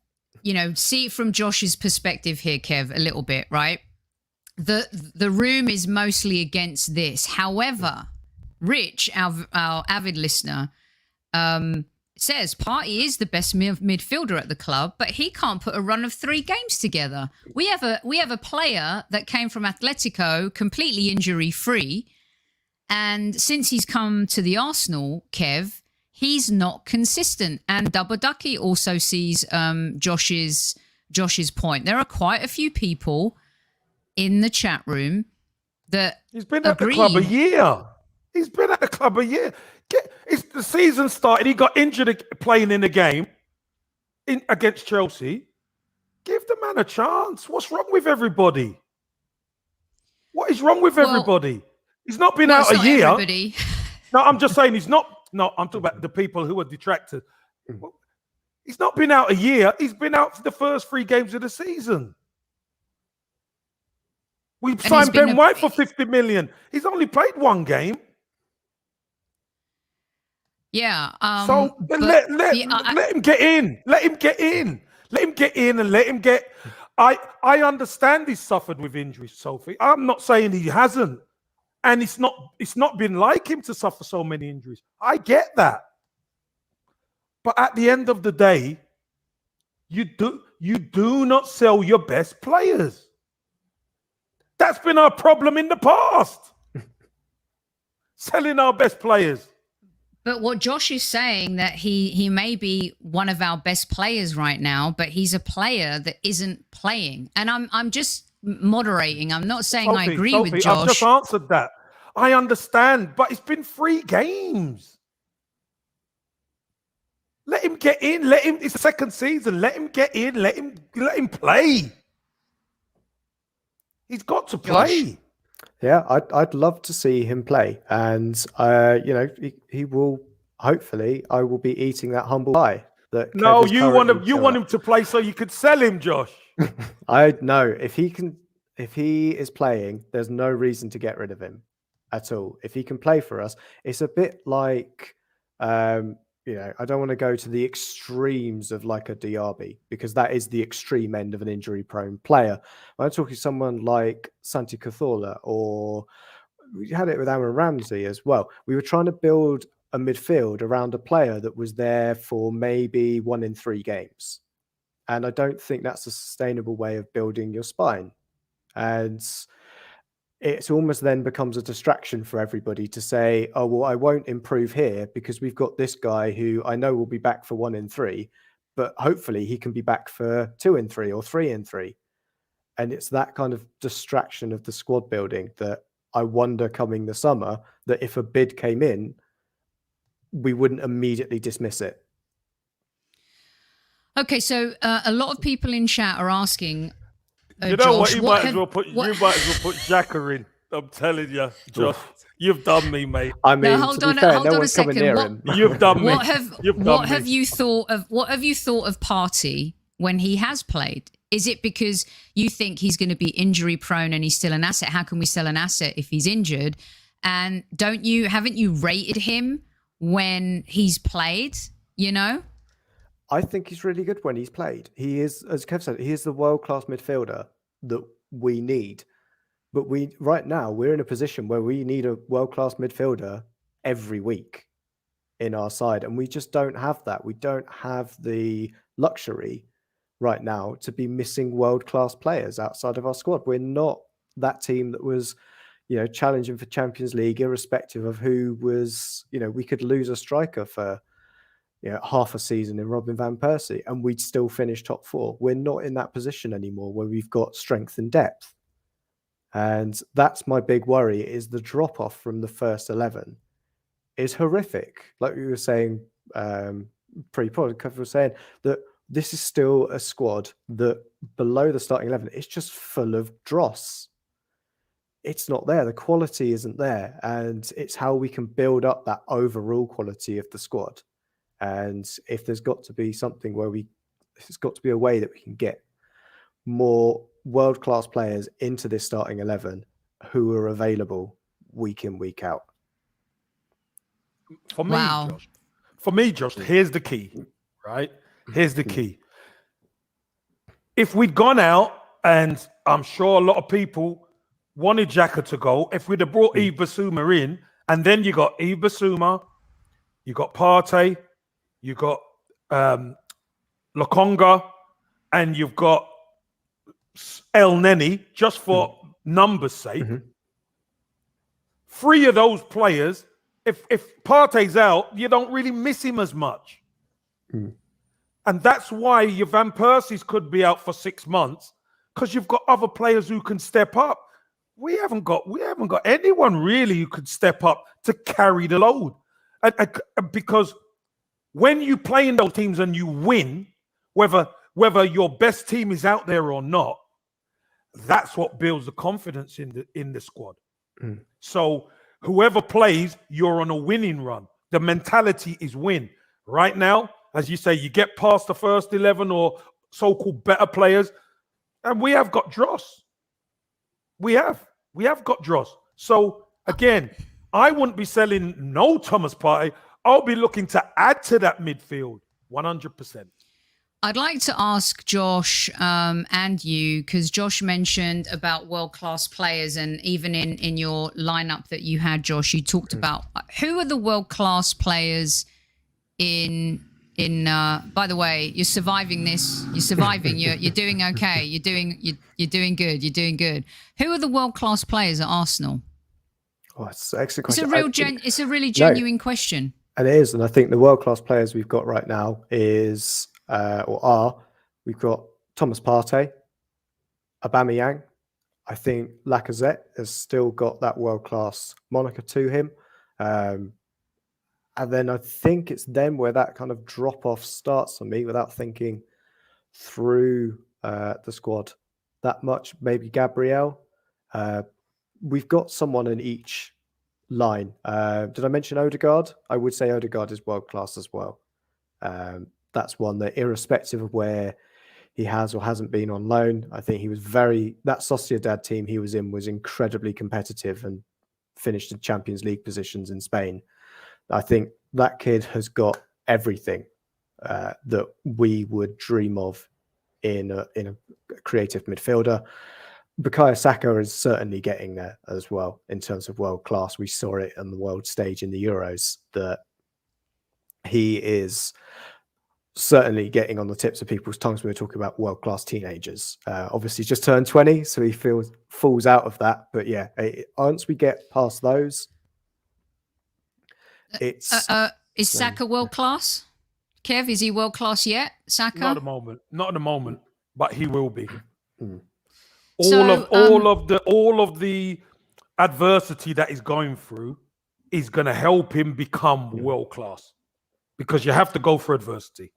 see it from Josh's perspective here, Kev, a little bit, right? The room is mostly against this. However, Rich, our avid listener, says Partey is the best midfielder at the club, but he can't put a run of 3 games together. We have a player that came from Atletico completely injury free, and since he's come to the Arsenal, Kev, he's not consistent. And Double Ducky also sees Josh's point. There are quite a few people in the chat room that he's been at the club a year. He's been at the club a year. The season started. He got injured playing in a game against Chelsea. Give the man a chance. What's wrong with everybody? What is wrong with everybody? He's not been out a year. Everybody. No, I'm just saying he's not. No, I'm talking about the people who are detracted. He's not been out a year. He's been out for the first 3 games of the season. We signed Ben White for 50 million. He's only played 1 game. Yeah. So let him get in. Let him get in. Let him get in and let him get. I understand he's suffered with injuries, Sophie. I'm not saying he hasn't, and it's not been like him to suffer so many injuries. I get that, but at the end of the day, you do not sell your best players. That's been our problem in the past. Selling our best players. But what Josh is saying, that he may be one of our best players right now, but he's a player that isn't playing. And I'm just moderating. I'm not saying I agree with Josh. I've just answered that. I understand, but it's been 3 games. Let him get in. It's the 2nd season. Let him get in. Let him play. He's got to play. Josh. Yeah, I'd love to see him play, and he will. Hopefully, I will be eating that humble pie. No, you want him to play so you could sell him, Josh. I know if he is playing, there's no reason to get rid of him at all. If he can play for us, it's a bit like I don't want to go to the extremes of like a Diaby, because that is the extreme end of an injury-prone player. I'm talking someone like Santi Cazorla, or we had it with Aaron Ramsdale as well. We were trying to build a midfield around a player that was there for maybe 1 in 3 games. And I don't think that's a sustainable way of building your spine. And it almost then becomes a distraction for everybody to say, oh, well, I won't improve here because we've got this guy who I know will be back for 1 in 3, but hopefully he can be back for 2 in 3 or 3 in 3. And it's that kind of distraction of the squad building that I wonder coming the summer, that if a bid came in, we wouldn't immediately dismiss it. Okay, so a lot of people in chat are asking, you know Josh, what? You might as well put Xhaka in. I'm telling you, Josh, you've done me, mate. I mean, now, hold on a second. You've done me. What have you thought of Partey when he has played? Is it because you think he's going to be injury prone and he's still an asset? How can we sell an asset if he's injured? And haven't you rated him when he's played? I think he's really good when he's played. He is, as Kev said, he is the world-class midfielder that we need. But right now, we're in a position where we need a world-class midfielder every week in our side. And we just don't have that. We don't have the luxury right now to be missing world-class players outside of our squad. We're not that team that was, challenging for Champions League, irrespective of who was, we could lose a striker for half a season in Robin van Persie and we'd still finish top 4. We're not in that position anymore where we've got strength and depth. And that's my big worry, is the drop-off from the first 11 is horrific. Like we were saying pre-podcast, we were saying that this is still a squad that below the starting 11, it's just full of dross. It's not there. The quality isn't there. And it's how we can build up that overall quality of the squad. And if there's got to be something where it's got to be a way that we can get more world-class players into this starting 11 who are available week in, week out. For me, Josh, here's the key, right? Here's the key. If we'd gone out, and I'm sure a lot of people wanted Xhaka to go, if we'd have brought Yves Bissouma in, and then you got Yves Bissouma, you got Partey, you got LOKONGA, and you've got El Neni, just for numbers' sake. 3 of those players, if Partey's out, you don't really miss him as much. And that's why your Van Persies could be out for 6 months, because you've got other players who can step up. We haven't got anyone really who could step up to carry the load. Because when you play in those teams and you win, whether your best team is out there or not, that's what builds the confidence in the squad. So whoever plays, you're on a winning run. The mentality is win. Right now, as you say, you get past the first 11 or so-called better players, and we have got dross. We have got dross. So again, I wouldn't be selling no Thomas Partey. I'll be looking to add to that midfield 100%. I'd like to ask Josh and you, because Josh mentioned about world-class players, and even in your lineup that you had, Josh, you talked about who are the world-class players in by the way, you're surviving this. You're surviving. You're doing okay. You're doing good. You're doing good. Who are the world-class players at Arsenal? Oh, it's an excellent question. It's a really genuine question. And it is. And I think the world-class players we've got right now we've got Thomas Partey, Aubameyang. I think Lacazette has still got that world-class moniker to him. And then I think it's then where that kind of drop-off starts for me without thinking through the squad that much. Maybe Gabriel. We've got someone in each line. Did I mention Odegaard? I would say Odegaard is world-class as well. That's one that, irrespective of where he has or hasn't been on loan, I think he was that Sociedad team he was in was incredibly competitive and finished in Champions League positions in Spain. I think that kid has got everything that we would dream of in a creative midfielder. Bukayo Saka is certainly getting there as well in terms of world class. We saw it on the world stage in the Euros that he is certainly getting on the tips of people's tongues when we're talking about world class teenagers. Obviously, just turned 20, so he falls out of that. But yeah, once we get past those. Is Saka world class? Kev, is he world class yet? Saka? Not at the moment, but he will be. All of the adversity that he's going through is going to help him become world class, because you have to go for adversity.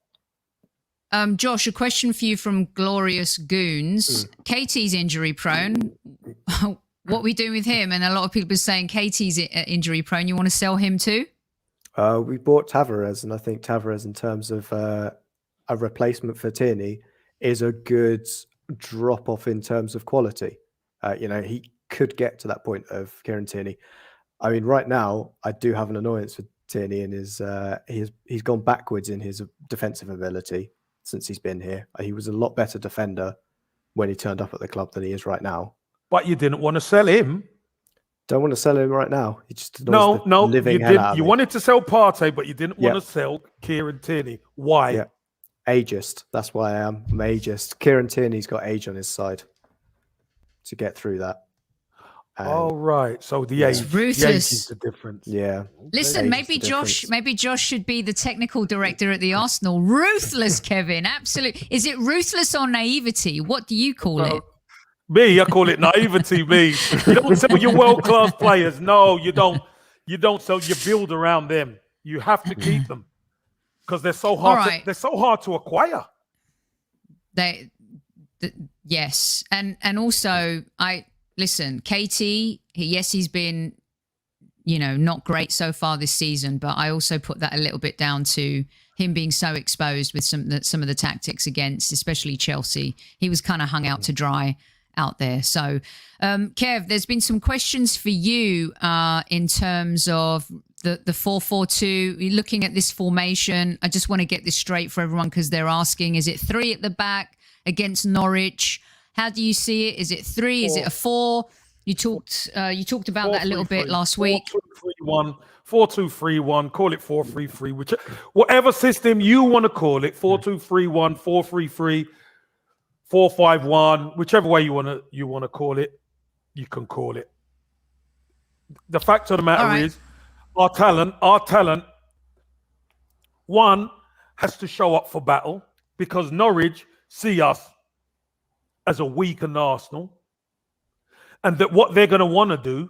Josh, a question for you from Glorious Goons. KT's injury prone. What are we doing with him? And a lot of people are saying KT's injury prone. You want to sell him too? We bought Tavares, and I think Tavares, in terms of a replacement for Tierney, is a good drop off in terms of quality. He could get to that point of Kieran Tierney. I mean, right now, I do have an annoyance for Tierney, and he's gone backwards in his defensive ability since he's been here. He was a lot better defender when he turned up at the club than he is right now. But you didn't want to sell him. Don't want to sell him right now. He just No, you didn't. You wanted to sell Partey, but you didn't want to sell Kieran Tierney. Why? Yeah. Ageist. That's why I am. I'm ageist. Kieran Tierney's got age on his side to get through that. Oh, right. So the age, is the difference. Yeah. Listen, maybe Josh should be the technical director at the Arsenal. Ruthless, Kevin. Absolutely. Is it ruthless or naivety? What do you call it? Me, I call it naivety. Me, you don't sell your world-class players. No, you don't. You don't sell. You build around them. You have to keep them because they're so hard. They're so hard to acquire. Yes, and also listen. KT, he's been, not great so far this season, but I also put that a little bit down to him being so exposed with some of the tactics against, especially Chelsea. He was kind of hung out to dry out there. So, Kev, there's been some questions for you in terms of the 4-4-2. You're looking at this formation. I just want to get this straight for everyone because they're asking, is it 3 at the back against Norwich? How do you see it? Is it 3? Is it a 4? You talked about that a little bit last week. 4-2-3-1, 4-2-3-1, call it 4-3-3, whatever system you want to call it, 4-2-3-1, 4-3-3, 4-5-1, whichever way you want to call it, you can call it. The fact of the matter is, our talent, one has to show up for battle because Norwich see us as a weakened Arsenal, and that what they're going to want to do,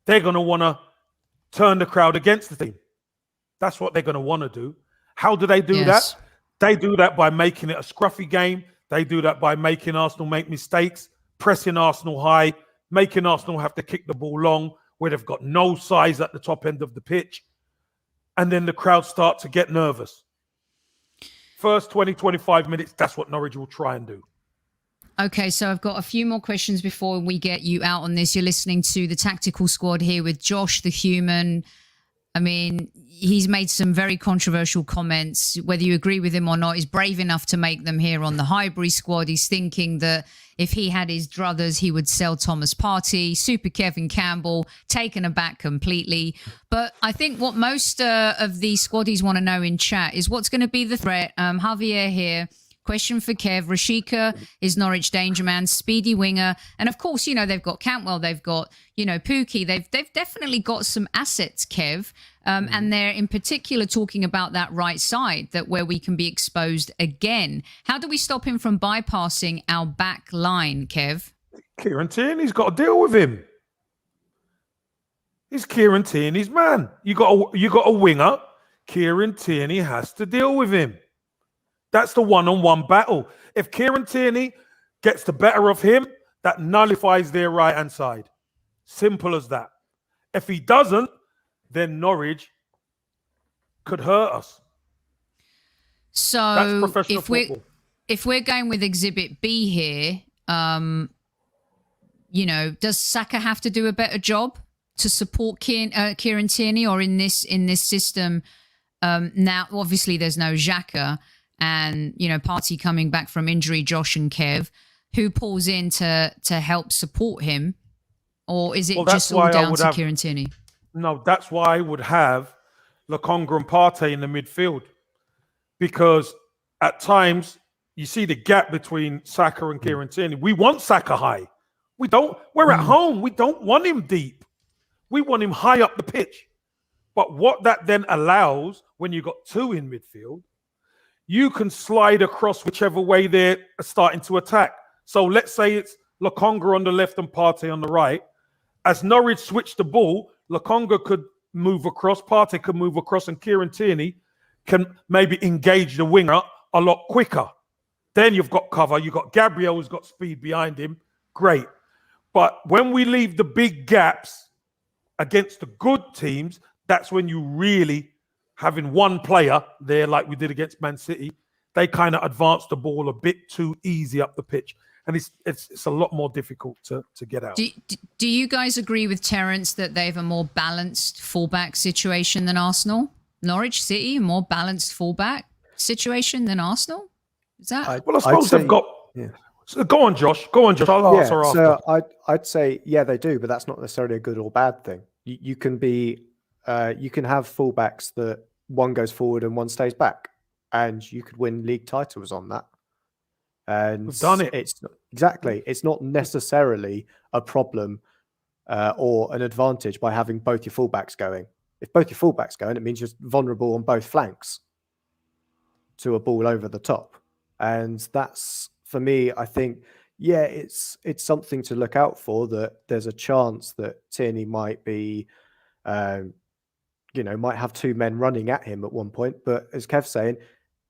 they're going to want to turn the crowd against the team. That's what they're going to want to do. How do they do that? They do that by making it a scruffy game. They do that by making Arsenal make mistakes, pressing Arsenal high, making Arsenal have to kick the ball long where they've got no size at the top end of the pitch. And then the crowd start to get nervous. First 20, 25 minutes, that's what Norwich will try and do. Okay, so I've got a few more questions before we get you out on this. You're listening to the Tactical Squad here with Josh the Human. I mean, he's made some very controversial comments. Whether you agree with him or not, he's brave enough to make them here on the Highbury squad. He's thinking that if he had his druthers, he would sell Thomas Partey. Super Kevin Campbell, taken aback completely. But I think what most of the squaddies want to know in chat is what's going to be the threat. Javier here. Question for Kev. Rashika is Norwich danger man, speedy winger. And of course, they've got Campbell, they've got, Pookie. They've definitely got some assets, Kev. And they're in particular talking about that right side, where we can be exposed again. How do we stop him from bypassing our back line, Kev? Kieran Tierney's got to deal with him. He's Kieran Tierney's man. You got a winger. Kieran Tierney has to deal with him. That's the one-on-one battle. If Kieran Tierney gets the better of him, that nullifies their right-hand side. Simple as that. If he doesn't, then Norwich could hurt us. So that's professional football. If we're going with Exhibit B here, does Saka have to do a better job to support Kieran Tierney, or in this system? Now, obviously, there's no Xhaka. And, Partey coming back from injury, Josh and Kev, who pulls in to help support him? Or is it just all down to Kieran Tierney? No, that's why I would have LOKONGA and Partey in the midfield. Because at times, you see the gap between Saka and Kieran Tierney. We want Saka high. We're at home. We don't want him deep. We want him high up the pitch. But what that then allows, when you've got two in midfield, you can slide across whichever way they're starting to attack. So let's say it's LOKONGA on the left and Partey on the right. As Norwich switch the ball, LOKONGA could move across, Partey could move across, and Kieran Tierney can maybe engage the winger a lot quicker. Then you've got cover. You've got Gabriel who's got speed behind him. Great. But when we leave the big gaps against the good teams, that's when you really having one player there, like we did against Man City, they kind of advance the ball a bit too easy up the pitch. And it's a lot more difficult to get out. Do you guys agree with Terence that they have a more balanced fullback situation than Arsenal? Norwich City, a more balanced fullback situation than Arsenal? Is that? Well, I suppose they've got... So go on, Josh. I'll answer after. So I'd say, yeah, they do, but that's not necessarily a good or bad thing. You can be, you can have fullbacks that one goes forward and one stays back, and you could win league titles on that. And We've done it. It's not necessarily a problem or an advantage by having both your fullbacks going. If both your fullbacks going, it means you're vulnerable on both flanks to a ball over the top. And that's, for me, I think, yeah, it's something to look out for, that there's a chance that Tierney might be, might have two men running at him at one point. But as Kev's saying,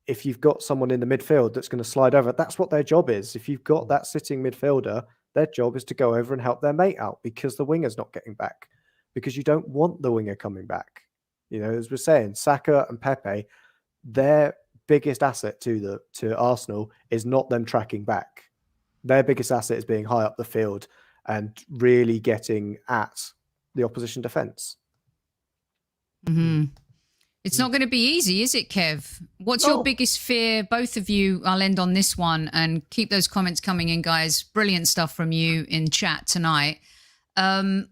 if you've got someone in the midfield that's going to slide over, that's what their job is. If you've got that sitting midfielder, their job is to go over and help their mate out, because the winger's not getting back, because you don't want the winger coming back. As we're saying, Saka and Pepe, their biggest asset to Arsenal is not them tracking back. Their biggest asset is being high up the field and really getting at the opposition defence. Mm-hmm. It's not going to be easy, is it, Kev? What's your biggest fear? Both of you, I'll end on this one, and keep those comments coming in, guys. Brilliant stuff from you in chat tonight.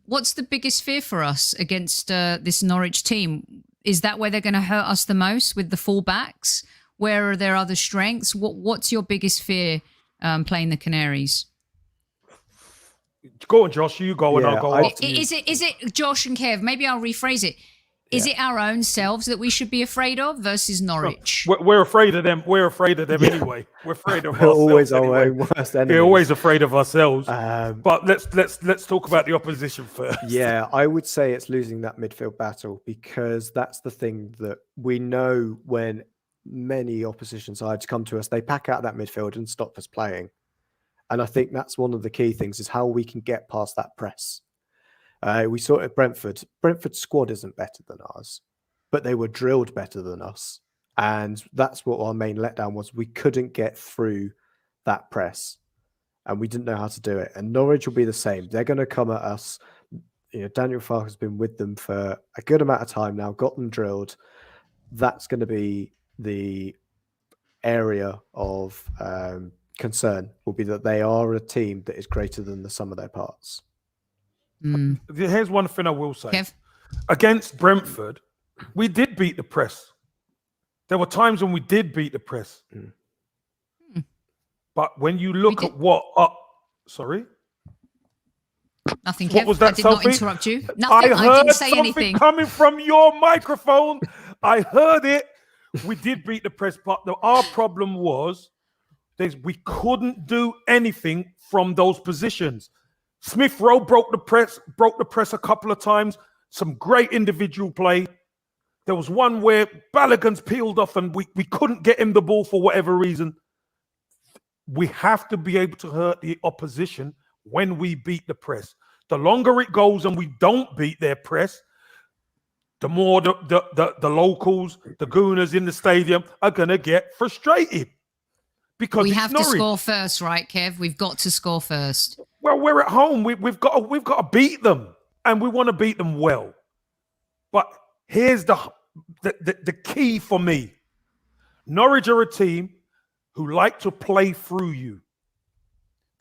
What's the biggest fear for us against this Norwich team? Is that where they're going to hurt us the most, with the fullbacks? Where are their other strengths? What's your biggest fear playing the Canaries? Go on, Josh. You go and I'll go after you. Is it Josh and Kev? Maybe I'll rephrase it. Is it our own selves that we should be afraid of versus Norwich? We're afraid of them. We're afraid of them anyway. We're afraid of ourselves. Always anyway. our own worst enemy. We're always afraid of ourselves. But let's talk about the opposition first. Yeah, I would say it's losing that midfield battle, because that's the thing that we know. When many opposition sides come to us, they pack out that midfield and stop us playing. And I think that's one of the key things, is how we can get past that press. We saw it at Brentford. Brentford's squad isn't better than ours, but they were drilled better than us. And that's what our main letdown was. We couldn't get through that press, and we didn't know how to do it. And Norwich will be the same. They're going to come at us. Daniel Farke has been with them for a good amount of time now, got them drilled. That's going to be the area of concern, will be that they are a team that is greater than the sum of their parts. Here's one thing I will say. Kev? Against Brentford, we did beat the press. There were times when we did beat the press. But when you look at what... sorry? Nothing, Kev. What was that, I did Sophie? not interrupt you. Nothing. I didn't say anything. Coming from your microphone. I heard it. We did beat the press, but our problem was we couldn't do anything from those positions. Smith Rowe broke the press a couple of times. Some great individual play. There was one where Balogun's peeled off and we couldn't get him the ball for whatever reason. We have to be able to hurt the opposition when we beat the press. The longer it goes and we don't beat their press, the more the locals, the Gooners in the stadium are going to get frustrated. Because we have to score first, right, Kev? We've got to score first. Well, we're at home. We've got to beat them, and we want to beat them well. But here's the key for me: Norwich are a team who like to play through you.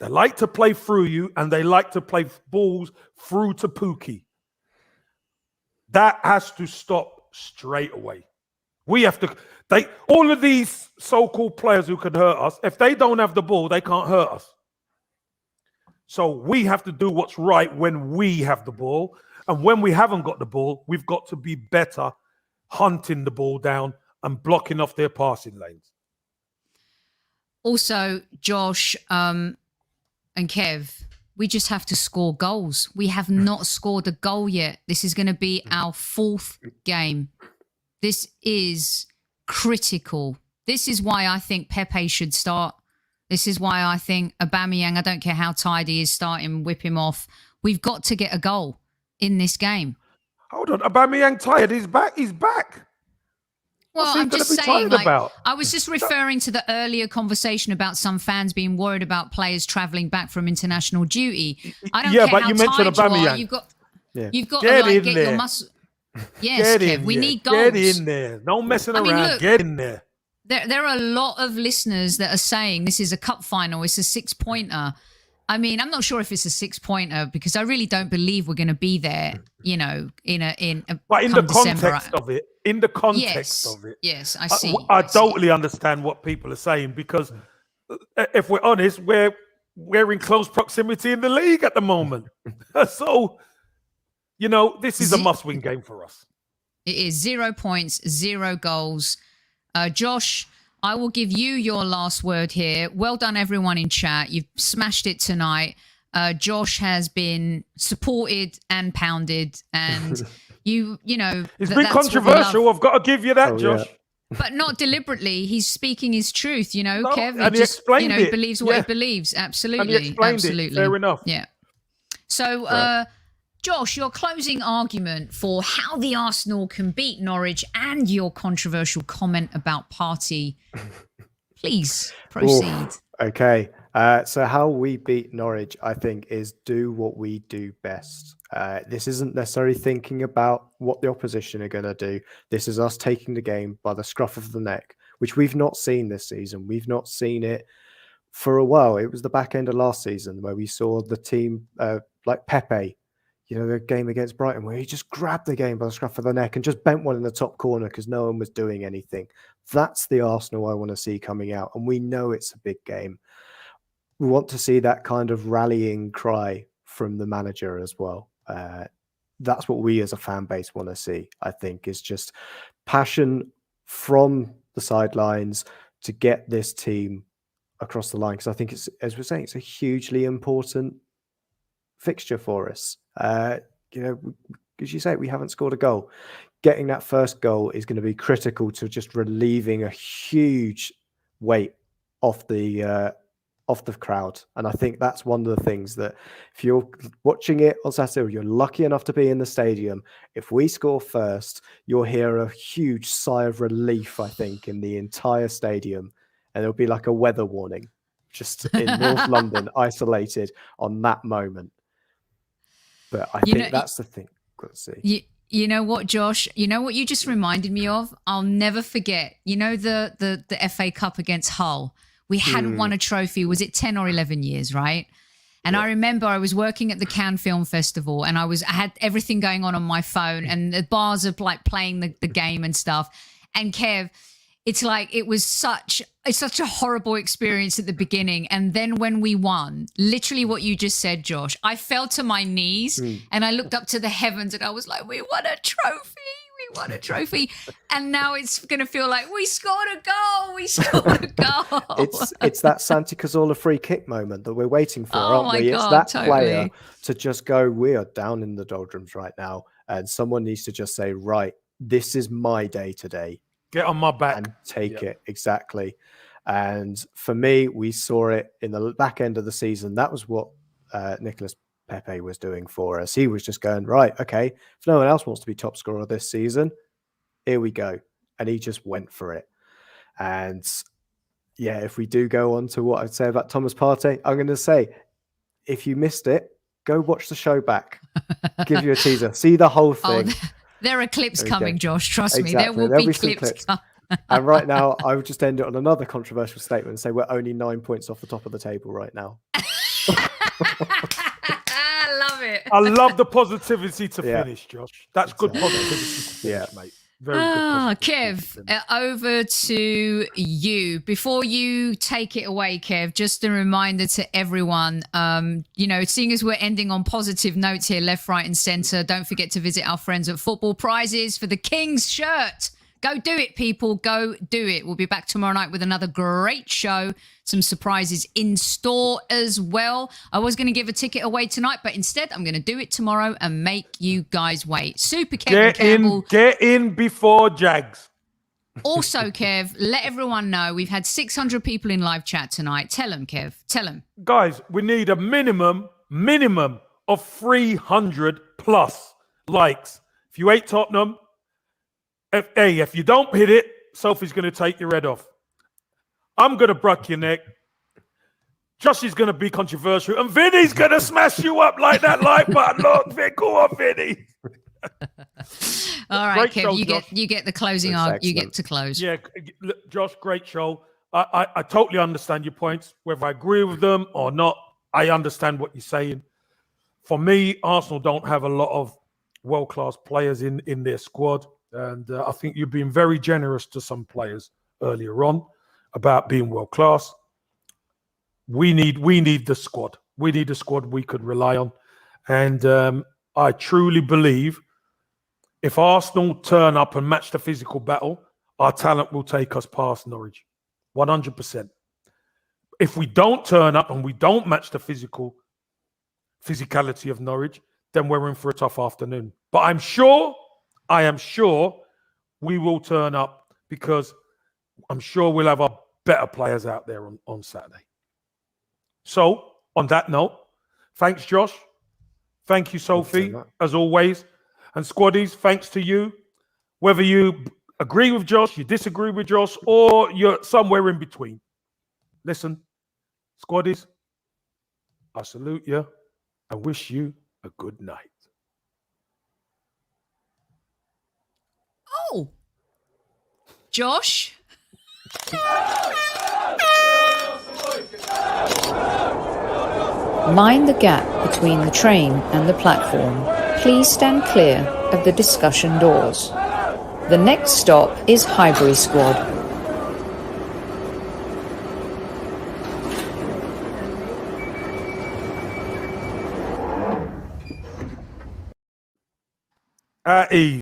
They like to play through you, and they like to play balls through to Pookie. That has to stop straight away. We have to. All of these so-called players who can hurt us, if they don't have the ball, they can't hurt us. So we have to do what's right when we have the ball. And when we haven't got the ball, we've got to be better hunting the ball down and blocking off their passing lanes. Also, Josh and Kev, we just have to score goals. We have not scored a goal yet. This is going to be our fourth game. This is critical. This is why I think Pepe should start. This is why I think Aubameyang, I don't care how tired he is, starting, whip him off. We've got to get a goal in this game. Hold on, Aubameyang tired. He's back. Well, I'm just saying, I was just referring to the earlier conversation about some fans being worried about players travelling back from international duty. I don't care but how you mentioned tired Aubameyang. You've got get to in get there. your muscle. Yes, Kev, we need goals. Get in there. No messing around. Look, get in there. there are a lot of listeners that are saying this is a cup final. It's a 6-pointer. I mean, I'm not sure if it's a 6-pointer because I really don't believe we're going to be there. You know, but in the context of it, yes, I see. I totally understand what people are saying because if we're honest, we're in close proximity in the league at the moment. So, you know, this is a must-win game for us. It is 0 points, 0 goals. Josh, I will give you your last word here. Well done, everyone in chat. You've smashed it tonight. Josh has been supported and pounded, and you know, it's been controversial. I've got to give you that, Josh. Yeah. But not deliberately. He's speaking his truth, you know, Kev. And he explained it. He believes what he believes. Absolutely. And he explained it. Fair enough. Yeah. So, Josh, your closing argument for how the Arsenal can beat Norwich and your controversial comment about Partey. Please proceed. Oof. Okay. So how we beat Norwich, I think, is do what we do best. This isn't necessarily thinking about what the opposition are going to do. This is us taking the game by the scruff of the neck, which we've not seen this season. We've not seen it for a while. It was the back end of last season where we saw the team like Pepe, you know, the game against Brighton, where he just grabbed the game by the scruff of the neck and just bent one in the top corner because no one was doing anything. That's the Arsenal I want to see coming out. And we know it's a big game. We want to see that kind of rallying cry from the manager as well. That's what we as a fan base want to see, I think, is just passion from the sidelines to get this team across the line. Because I think it's, as we're saying, it's a hugely important fixture for us. You know, as you say, we haven't scored a goal. Getting that first goal is going to be critical to just relieving a huge weight off the crowd. And I think that's one of the things that if you're watching it on Saturday, or you're lucky enough to be in the stadium, if we score first, you'll hear a huge sigh of relief, I think, in the entire stadium. And it'll be like a weather warning just in North London, isolated on that moment. But I think that's the thing. Let's see. You know what, Josh? You know what you just reminded me of? I'll never forget. You know the FA Cup against Hull? We hadn't won a trophy. Was it 10 or 11 years, right? And I remember I was working at the Cannes Film Festival and I had everything going on my phone and the bars are like playing the game and stuff. And Kev, it's like it's such a horrible experience at the beginning. And then when we won, literally what you just said, Josh, I fell to my knees and I looked up to the heavens and I was like, we won a trophy. We won a trophy. And now it's going to feel like we scored a goal. We scored a goal. It's that Santi Cazorla free kick moment that we're waiting for, aren't we? God, it's that player to just go, we are down in the doldrums right now. And someone needs to just say, right, this is my day today. Get on my back. And take it. Exactly. And for me, we saw it in the back end of the season. That was what Nicolas Pepe was doing for us. He was just going, right, okay, if no one else wants to be top scorer this season, here we go. And he just went for it. And yeah, if we do go on to what I'd say about Thomas Partey, I'm going to say, if you missed it, go watch the show back. Give you a teaser. See the whole thing. There are clips coming, Josh. Trust me. Exactly. There will be clips coming. And right now, I would just end it on another controversial statement and say we're only 9 points off the top of the table right now. I love it. I love the positivity to finish, Josh. That's good positivity to finish, mate. Very good. Kev, over to you. Before you take it away, Kev, just a reminder to everyone, seeing as we're ending on positive notes here, left, right and centre, don't forget to visit our friends at Football Prizes for the King's shirt. Go do it, people. Go do it. We'll be back tomorrow night with another great show. Some surprises in store as well. I was going to give a ticket away tonight, but instead I'm going to do it tomorrow and make you guys wait. Super Kevin Campbell. Get in before Jags. Also, Kev, let everyone know we've had 600 people in live chat tonight. Tell them, Kev. Tell them. Guys, we need a minimum of 300 plus likes. If you hate Tottenham, if you don't hit it, Sophie's going to take your head off. I'm going to break your neck. Josh is going to be controversial. And Vinny's going to smash you up like that like button. Look, Vin, go on, Vinny. All right, Great Kev, show, you Josh. get the closing That's argument. You get excellent. to close. Yeah, look, Josh, great show. I totally understand your points. Whether I agree with them or not, I understand what you're saying. For me, Arsenal don't have a lot of world-class players in their squad. And I think you've been very generous to some players earlier on about being world-class. We need the squad. We need a squad we could rely on. And I truly believe if Arsenal turn up and match the physical battle, our talent will take us past Norwich. 100%. If we don't turn up and we don't match the physicality of Norwich, then we're in for a tough afternoon. But I am sure we will turn up because I'm sure we'll have our better players out there on Saturday. So, on that note, thanks, Josh. Thank you, Sophie, as always. And squaddies, thanks to you. Whether you agree with Josh, you disagree with Josh, or you're somewhere in between. Listen, squaddies, I salute you and wish you a good night. Oh, Josh. Mind the gap between the train and the platform. Please stand clear of the discussion doors. The next stop is Highbury Squad. At ease.